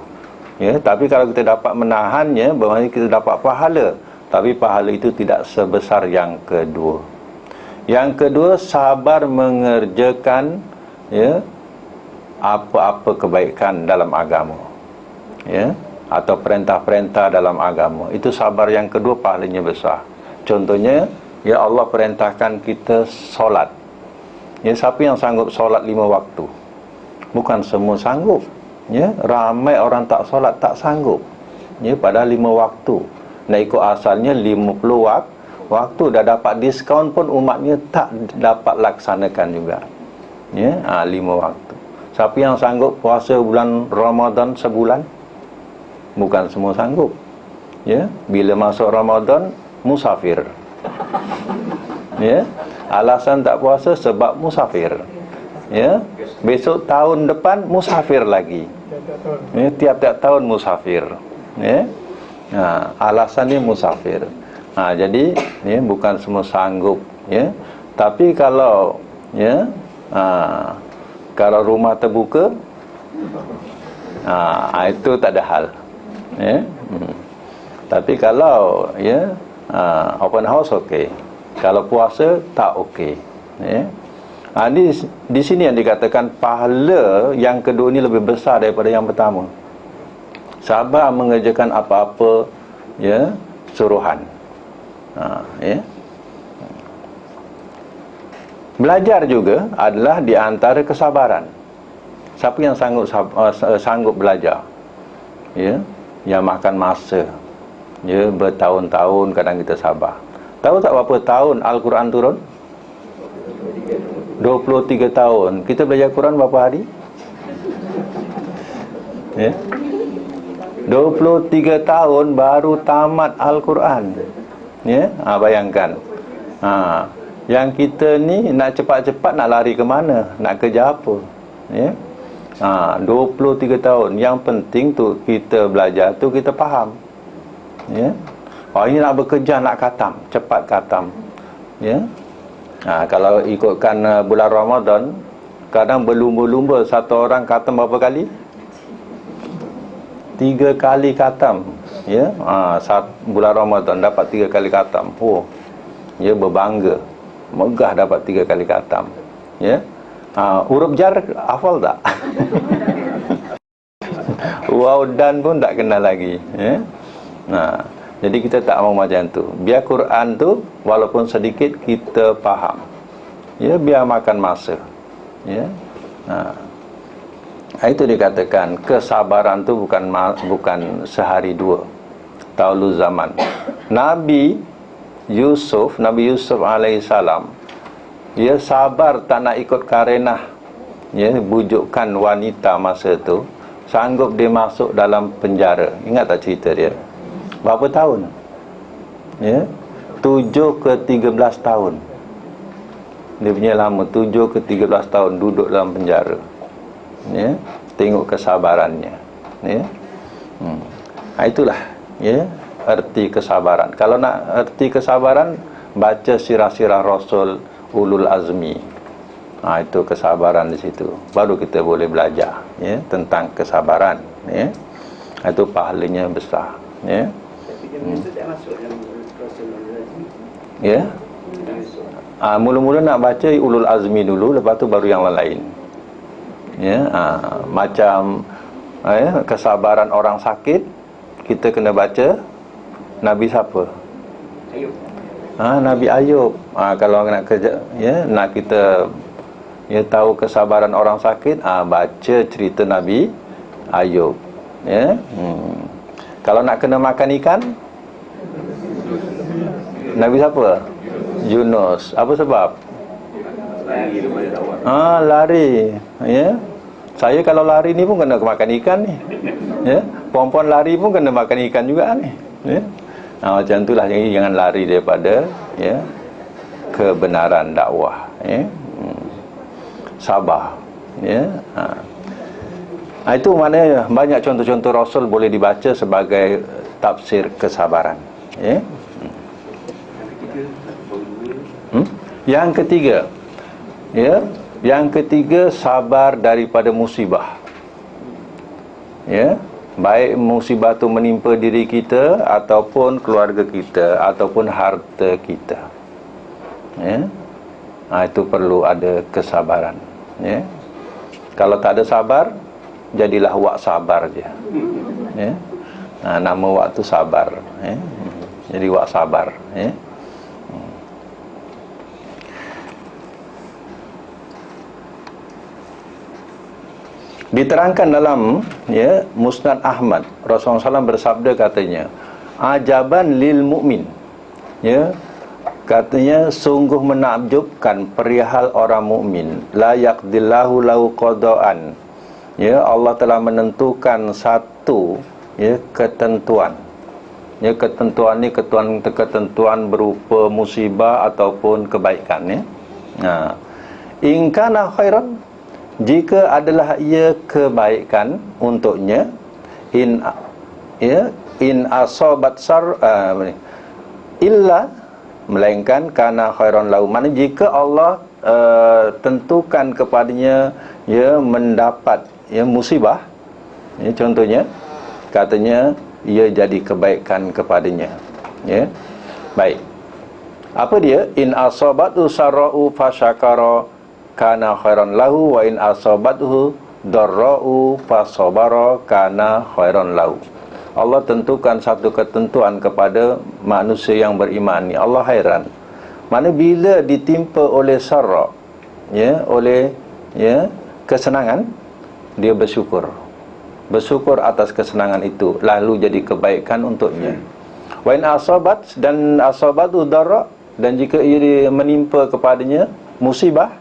ya. Tapi kalau kita dapat menahannya, bermakna kita dapat pahala. Tapi pahala itu tidak sebesar yang kedua. Yang kedua, sabar mengerjakan, ya, apa-apa kebaikan dalam agama, ya, atau perintah-perintah dalam agama. Itu sabar yang kedua, pahalanya besar. Contohnya, ya, Allah perintahkan kita solat, ya. Siapa yang sanggup solat 5 waktu? Bukan semua sanggup, ya. Ramai orang tak solat, tak sanggup, ya, padahal 5 waktu. Nak ikut asalnya 50 waktu. Dah dapat diskaun pun umatnya tak dapat laksanakan juga, ya. 5 waktu. Siapa yang sanggup puasa bulan Ramadan sebulan? Bukan semua sanggup. Ya, bila masuk Ramadan musafir. Ya, alasan tak puasa sebab musafir. Ya, besok tahun depan musafir lagi. Ya, tiap-tiap tahun musafir. Ya, alasannya musafir. Jadi ya, bukan semua sanggup. Ya, tapi kalau ya, kalau rumah terbuka, itu tak ada hal. Ya, tapi kalau ya, open house okey. Kalau puasa tak okey. Ya. Di sini yang dikatakan pahala yang kedua ni lebih besar daripada yang pertama. Sabar mengerjakan apa-apa ya, suruhan. Ya. Belajar juga adalah di antara kesabaran. Siapa yang sanggup belajar? Ya, yang makan masa. Ya, bertahun-tahun kadang kita sabar. Tahu tak berapa tahun Al-Quran turun? 23 tahun. Kita belajar Quran berapa hari? Ya. 23 tahun baru tamat Al-Quran. Ya, bayangkan. Yang kita ni nak cepat-cepat nak lari ke mana? Nak kerja apa? Ya. 23 tahun. Yang penting tu kita belajar tu kita faham. Ya. Ini nak bekerja, nak khatam, cepat khatam. Ya. Kalau ikutkan bulan Ramadan, kadang berlumba-lumba satu orang khatam berapa kali? 3 kali khatam. Ya. Bulan Ramadan dapat 3 kali khatam. Ya, berbangga. Megah dapat 3 kali khatam. Ya. Huruf jar hafal tak? Wow dan pun tak kenal lagi. Ya. Jadi kita tak mau macam tu. Biar Quran tu walaupun sedikit kita faham. Ya, biar makan masa. Ya. Itu dikatakan kesabaran tu bukan sehari dua. Taulu zaman. Nabi Yusuf alaihissalam, dia sabar tak nak ikut karenah. Ya, bujukan wanita masa tu, sanggup dia masuk dalam penjara. Ingat tak cerita dia? Berapa tahun? Ya, 7 ke 13 tahun. Dia punya lama 7 ke 13 tahun duduk dalam penjara. Ya, tengok kesabarannya. Ya. Itulah ya erti kesabaran. Kalau nak erti kesabaran, baca sirah-sirah Rasul Ulul Azmi. Itu kesabaran di situ. Baru kita boleh belajar ya tentang kesabaran. Ya. Itu pahalanya besar. Ya. Ya. Mula-mula nak baca Ulul Azmi dulu, lepas tu baru yang lain. Ya, macam kesabaran orang sakit, kita kena baca Nabi siapa? Ayub. Nabi Ayub. Kalau nak kerja, ya, nak kita tahu kesabaran orang sakit, baca cerita Nabi Ayub. Ya. Kalau nak kena makan ikan, Nabi siapa? Yunus. Apa sebab? Lari. Ya. Saya kalau lari ni pun kena makan ikan ni. Ya. Perempuan lari pun kena makan ikan juga ni. Ya. Macam itulah, jadi jangan lari daripada ya kebenaran dakwah. Ya. Sabar. Ya. Itu maknanya banyak contoh-contoh Rasul boleh dibaca sebagai tafsir kesabaran. Ya. Yang ketiga, ya, yang ketiga sabar daripada musibah. Ya, baik musibah itu menimpa diri kita ataupun keluarga kita ataupun harta kita. Ya, itu perlu ada kesabaran. Ya, kalau tak ada sabar, jadilah wak sabar je. Ya, nama wak tu sabar. Ya, jadi wak sabar. Ya. Diterangkan dalam ya Musnad Ahmad, Rasulullah SAW bersabda katanya, ajaban lil mu'min. Ya, Katanya sungguh menakjubkan perihal orang mukmin, la yaqdillahu lahu qadaan. Ya, Allah telah menentukan satu ketentuan. Ya, ketentuan ni ketentuan berupa musibah ataupun kebaikan ya. In kana khairan, jika adalah ia kebaikan untuknya, in asabat illa, melainkan kana khairan lahu. Mana jika Allah tentukan kepadanya mendapat musibah, contohnya katanya ia jadi kebaikan kepadanya. Baik. Apa dia? In asabatu sarra'u fasyakara kana khairan lahu, wa in asabathu darra'u fasabara kana khairan lahu. Allah tentukan satu ketentuan kepada manusia yang beriman ni. Allah hairan. Mana bila ditimpa oleh sarra, oleh kesenangan, dia bersyukur. Bersyukur atas kesenangan itu, lalu jadi kebaikan untuknya. Wa in asabat, dan asabatu darra, dan jika ia menimpa kepadanya musibah,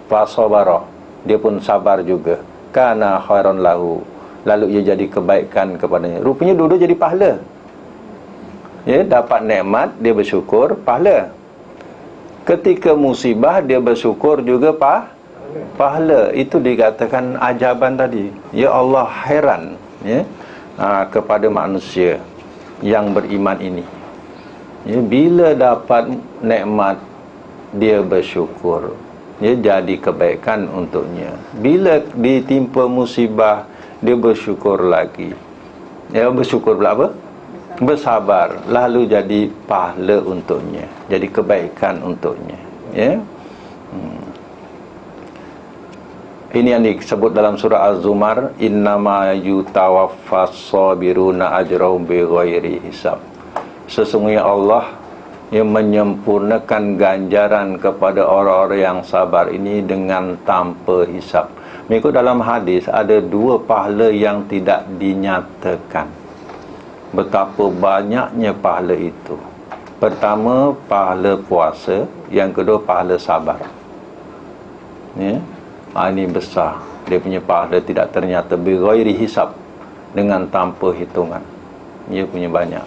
fasabara, dia pun sabar juga, kana khairan lahu, lalu ia jadi kebaikan kepadanya. Rupanya dua-dua jadi pahala. Dapat nikmat, dia bersyukur, pahala. Ketika musibah, dia bersyukur juga pahala. Itu dikatakan ajaban tadi. Ya Allah heran kepada manusia yang beriman ini. Bila dapat nikmat, dia bersyukur, jadi kebaikan untuknya. Bila ditimpa musibah, dia bersyukur lagi. Bersyukur pula apa? Bersabar, lalu jadi pahala untuknya, jadi kebaikan untuknya. Ini yang disebut dalam surah Az-Zumar, innama yutawaffas sabiruna ajrahum bighairi hisab. Sesungguhnya Allah yang menyempurnakan ganjaran kepada orang-orang yang sabar ini dengan tanpa hisab. Mengikut dalam hadis, ada dua pahala yang tidak dinyatakan. Betapa banyaknya pahala itu. Pertama, pahala puasa. Yang kedua, pahala sabar. Ini besar. Dia punya pahala tidak ternyata, bighairi hisab, dengan tanpa hitungan. Dia punya banyak.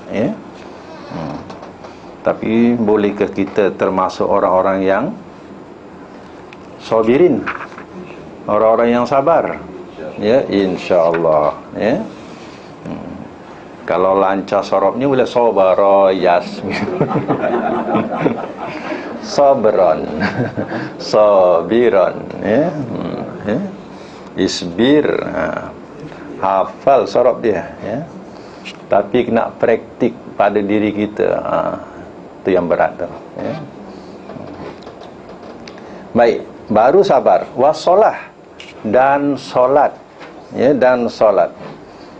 Tapi bolehkah kita termasuk orang-orang yang sabirin, orang-orang yang sabar? InsyaAllah. Kalau lancar sorobnya boleh sabara yasmin. Sabron, sabiron, isbir, hafal sorob dia, tapi kena praktik pada diri kita, itu yang berat tu. Baik, baru sabar, wassalah, dan solat, dan solat.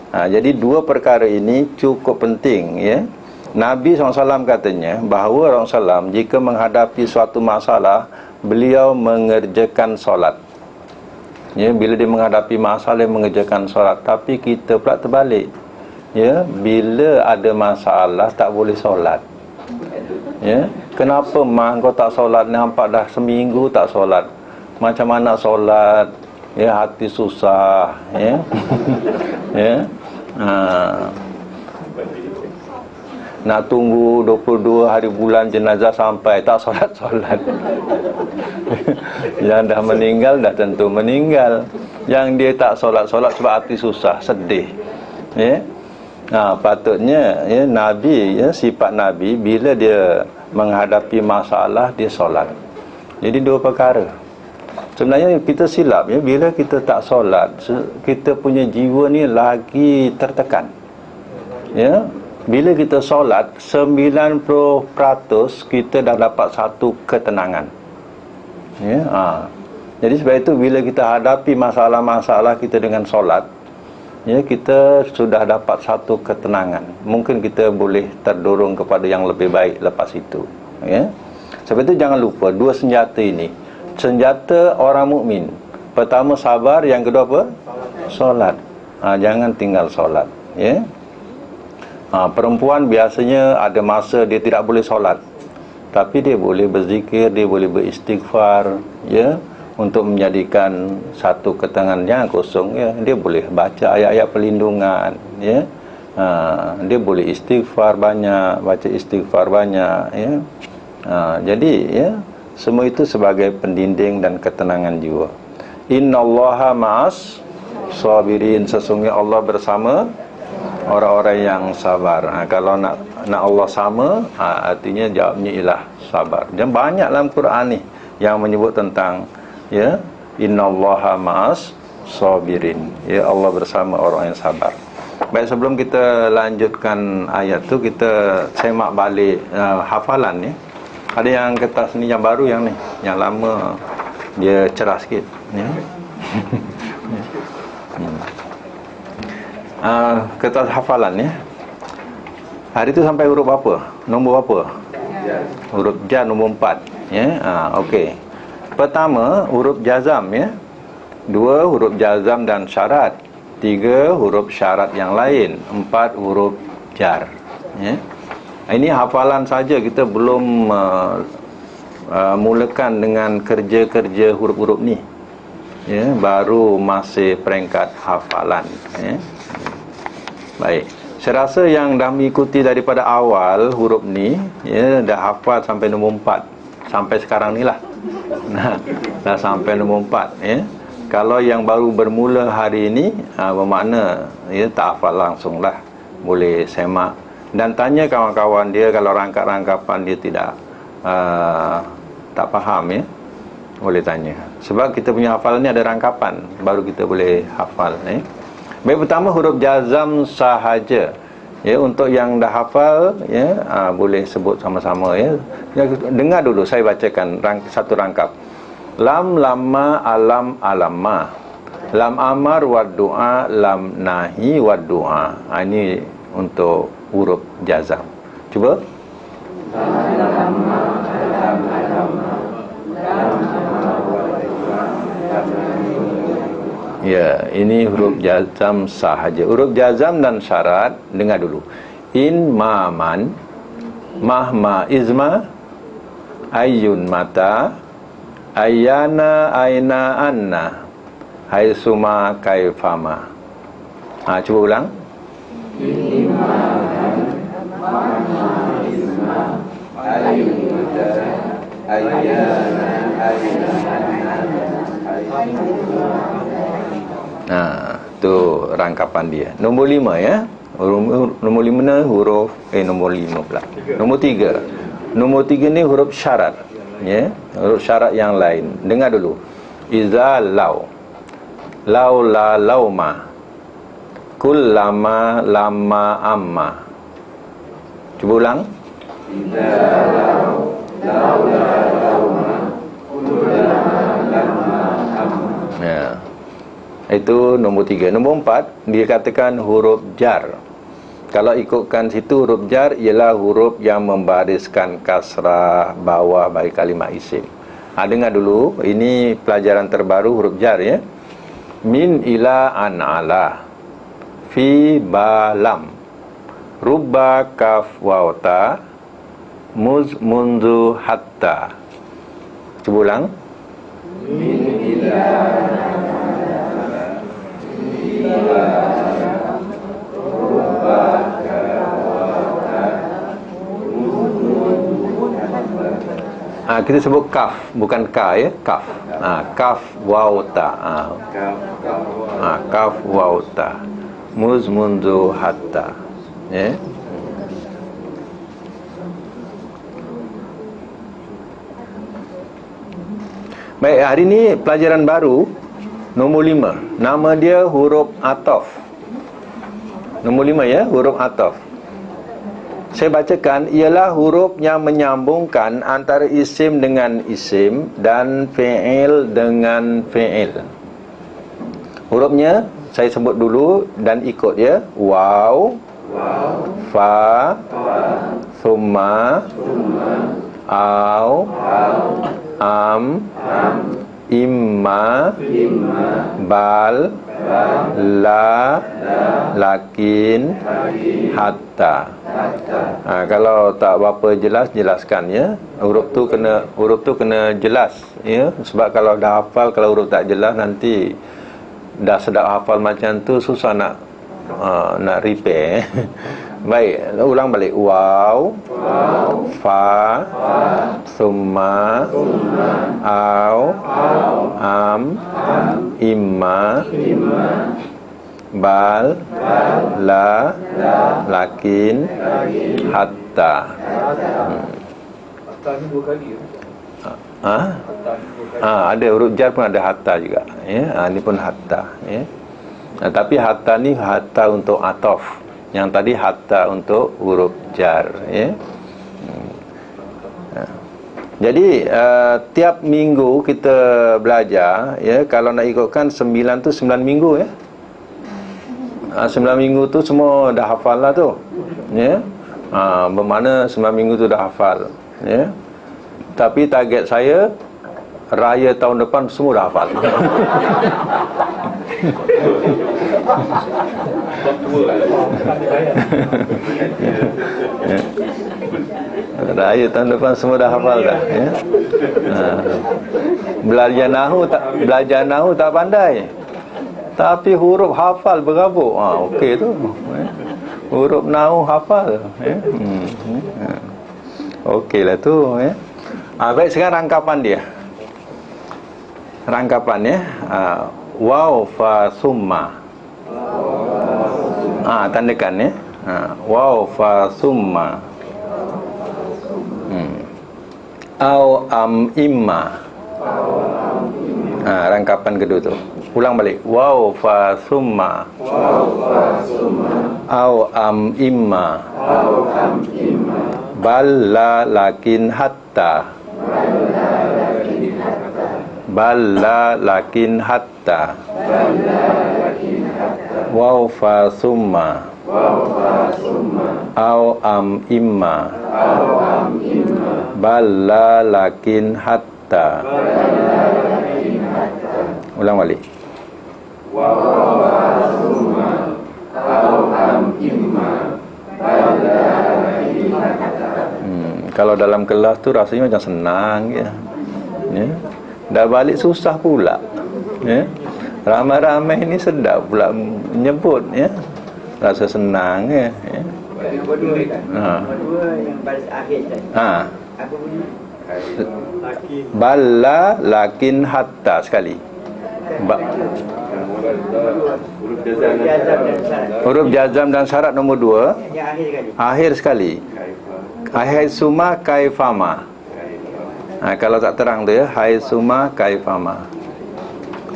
Jadi dua perkara ini cukup penting. Nabi SAW katanya bahawa Rasulullah SAW jika menghadapi suatu masalah, beliau mengerjakan solat. Bila dia menghadapi masalah, dia mengerjakan solat. Tapi kita pula terbalik. Bila ada masalah, tak boleh solat. Kenapa mak kau tak solat? Nampak dah seminggu tak solat. Macam mana solat? Hati susah. Nak tunggu 22 hari bulan jenazah sampai, tak solat-solat. Yang dah meninggal, dah tentu meninggal. Yang dia tak solat-solat sebab hati susah, sedih. Patutnya Nabi, sifat Nabi, bila dia menghadapi masalah, dia solat. Jadi dua perkara. Sebenarnya kita silap, bila kita tak solat, kita punya jiwa ni lagi tertekan. Bila kita solat, 90% kita dah dapat satu ketenangan. Jadi sebab itu bila kita hadapi masalah-masalah kita dengan solat, kita sudah dapat satu ketenangan. Mungkin kita boleh terdorong kepada yang lebih baik lepas itu. Sebab itu jangan lupa dua senjata ini. Senjata orang mukmin. Pertama sabar, yang kedua apa? Solat. Jangan tinggal solat. Perempuan biasanya ada masa dia tidak boleh solat. tapi dia boleh berzikir, dia boleh beristighfar, ya, untuk menjadikan satu ketangannya kosong, ya, dia boleh baca ayat-ayat perlindungan, ya. Dia boleh istighfar banyak, baca istighfar banyak, ya. Jadi, ya, semua itu sebagai pendinding dan ketenangan jiwa. Innallaha ma'as sabirin, sesungguhnya Allah bersama orang-orang yang sabar. Kalau nak Allah sama, artinya jawabnya ialah sabar. Dan banyak dalam Quran ni yang menyebut tentang, ya, innallaha ma'as sabirin, ya, Allah bersama orang yang sabar. Baik, sebelum kita lanjutkan ayat tu, kita semak balik hafalan ni. Ada yang kertas ni yang baru, yang ni, yang lama dia cerah sikit, ya. Kertas hafalan, ya. Hari tu sampai huruf apa? Nombor apa? Huruf jar nombor 4, ya. Okey. Pertama, huruf jazam, ya. 2 huruf jazam dan syarat. 3 huruf syarat yang lain. 4 huruf jar, ya. Ini hafalan saja, kita belum mulakan dengan kerja-kerja huruf-huruf ni, ya. Baru masih peringkat hafalan, ya. Baik, saya rasa yang dah mengikuti daripada awal huruf ni, ya, dah hafal sampai nombor 4, sampai sekarang ni lah. Dah sampai nombor 4, ya. Kalau yang baru bermula hari ini, bermakna, ya, tak hafal langsung lah. Boleh semak dan tanya kawan-kawan dia. Kalau rangkap-rangkapan dia tidak tak faham, ya, boleh tanya. Sebab kita punya hafalan ni ada rangkapan, baru kita boleh hafal, ya. Baik, pertama huruf jazam sahaja, ya. Untuk yang dah hafal, ya, boleh sebut sama-sama, ya. Dengar dulu, saya bacakan satu rangkap. Lam, lamma, alam, alamma. Lam amar wad du'a, lam nahi wad du'a. Ini untuk huruf jazam. Cuba. Ya, ini huruf jazam sahaja. Huruf jazam dan syarat, dengar dulu. In maman, mahma izma, ayyun mata, ayana aina anna, haitsuma kaifama. Cuba ulang. Tu rangkapan dia. Nombor 5, ya. Nombor 5 huruf nombor 5 pula. Nombor 3. Nombor 3 ni huruf syarat, ya. Huruf syarat yang lain. Dengar dulu. Iza lau, lau la lauma, kul lama lama amma. Cuba ulang. Iza lau, lau la lauma, kul lama lama amma. Ya. Itu nombor 3. Nombor 4, dia katakan huruf jar. Kalau ikutkan situ, huruf jar ialah huruf yang membariskan kasrah bawah bagi kalimat isim. Dengar dulu, ini pelajaran terbaru huruf jar, ya. Min ila an ala, fi balam, rubba kaf waw ta, muz munzu hatta. Cuba ulang. Min ila kita sebut kaf, bukan ka, ya. Kaf. Kaf waw ta. Kaf waw ta, muz mundu hatta, ya. Baik, hari ini pelajaran baru nombor 5. Nama dia huruf ataf. Nombor 5, ya, huruf ataf. Saya bacakan, ialah huruf yang menyambungkan antara isim dengan isim dan fi'il dengan fi'il. Hurufnya saya sebut dulu dan ikut, ya. Waw, fa, thumma, au, am, imma, bal, la, lakin, hatta. Kalau tak berapa jelas, jelaskan ya. Huruf tu kena jelas ya. Sebab kalau dah hafal, kalau huruf tak jelas, nanti dah sedap hafal macam tu, susah nak repair. Baik, ulang balik. Waw, fa, summa, au, am, imma, bal, la, lakin, hatta. Hatta ni 2 kali. Ada huruf jar pun ada hatta juga ya. Ini pun hatta ya. Tapi hatta ni hatta untuk atof. Yang tadi hatta untuk huruf jar ya. Jadi tiap minggu kita belajar ya. Kalau nak ikutkan 9 tu 9 minggu ya. 9 minggu tu semua dah hafal lah tu ya. Bermakna 9 minggu tu dah hafal ya. Tapi target saya raya tahun depan semua dah hafal. Raya tahun depan semua dah hafal dah ya. Belajar nahu tak pandai, tapi huruf hafal berabuk. Okey tu. Huruf nahu hafal ya. Okeylah tu ya. Baik, sekarang rangkapan dia. Rangkapan ya. Waw, fa, summa. Tandakan ya. Waw, fa, summa. Au, am, imma. Rangkapan kedua tu. Ulang balik. Waw, fa, summa. Au, am, imma. Bal, la, lakin, hatta. Bal, la, lakin, hatta. Waw, fa, summa. Au, am, imma. Bal, la, lakin, hatta. Ulang balik. Waw, fa, summa. Au, am, imma. Bal, la, lakin, hatta. Kalau dalam kelas tu rasanya macam senang ya. Dah balik susah pula ya. Ramai-ramai ni sedap pula menyebut ya. Rasa senang ya. Nombor 2 kan? Nombor 2 yang baris akhir tadi. Apa bunyi? Balla lakin hatta sekali. Huruf jazam dan syarat nombor 2. Yang akhir sekali. Akhir sekali. Hai suma kaifama. Kalau tak terang tu ya, hai suma kaifama.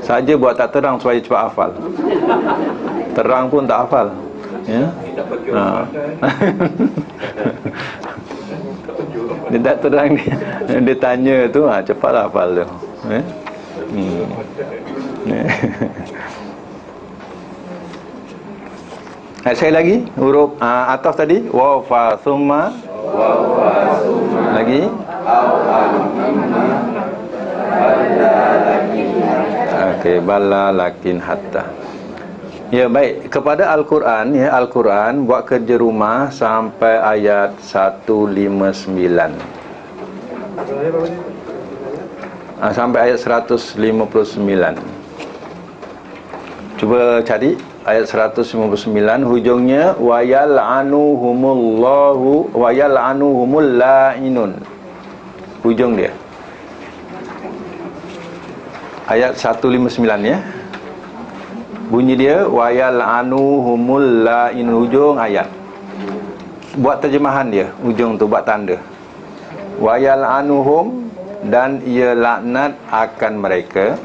Saja buat tak terang supaya cepat hafal. Terang pun tak hafal. Ya. Dia tak terang dia tanya tu, cepatlah hafal tu. Sekali lagi huruf atas tadi waw fa summa. Lagi okey, bala lakin hatta. Ya, baik. Kepada Al-Quran ya, Al-Quran buat kerja rumah sampai ayat 159. Sampai ayat 159. Cuba cari ayat 159, hujungnya wayal'anuhumullahu wayal'anuhumul la'inun. Hujung dia. Ayat 159 ya. Bunyi dia wayal'anuhumul la'inun, hujung ayat. Buat terjemahan dia, hujung tu buat tanda. Wayal'anuhum, dan ia laknat akan mereka,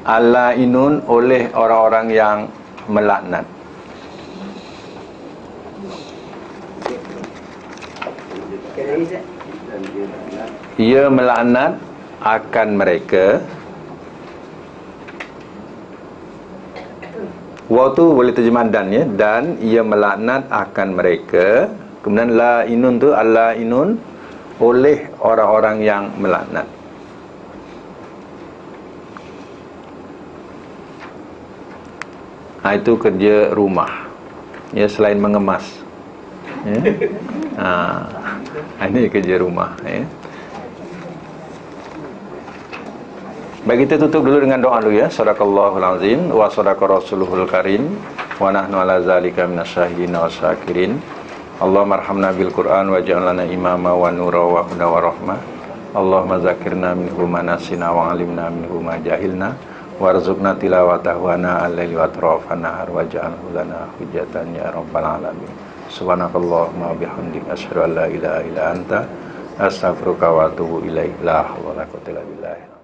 al-la'inun, oleh orang-orang yang melaknat. Ia melaknat akan mereka. Waw tu boleh terjemah dan ya, dan ia melaknat akan mereka. Kemudian la'inun tu al-la'inun, oleh orang-orang yang melaknat. Itu kerja rumah. ya selain mengemas. Ya. Ini kerja rumah. Ya. Baik, kita tutup dulu dengan doa dulu ya. Sadaqallahul azim wa sadaqa rasuluhul karim wa nahnu ala zalika minasyahidin wa syakirin. Allahumma arhamna bil Qur'an waj'al lana imama wa nura wa huda wa rahmah. Allahumma zakirna minhu ma nasina wa 'allimna minhu ma jahilna warzuqna tilawatahu ana al-laili wa atrafan nahar waj'alhu lana hujjatan ya rabbal alamin. Subhanakallahumma wa bihamdika asyhadu an la ilaha illa anta astaghfiruka wa atubu ilaik. La haula wa la quwwata illa billah.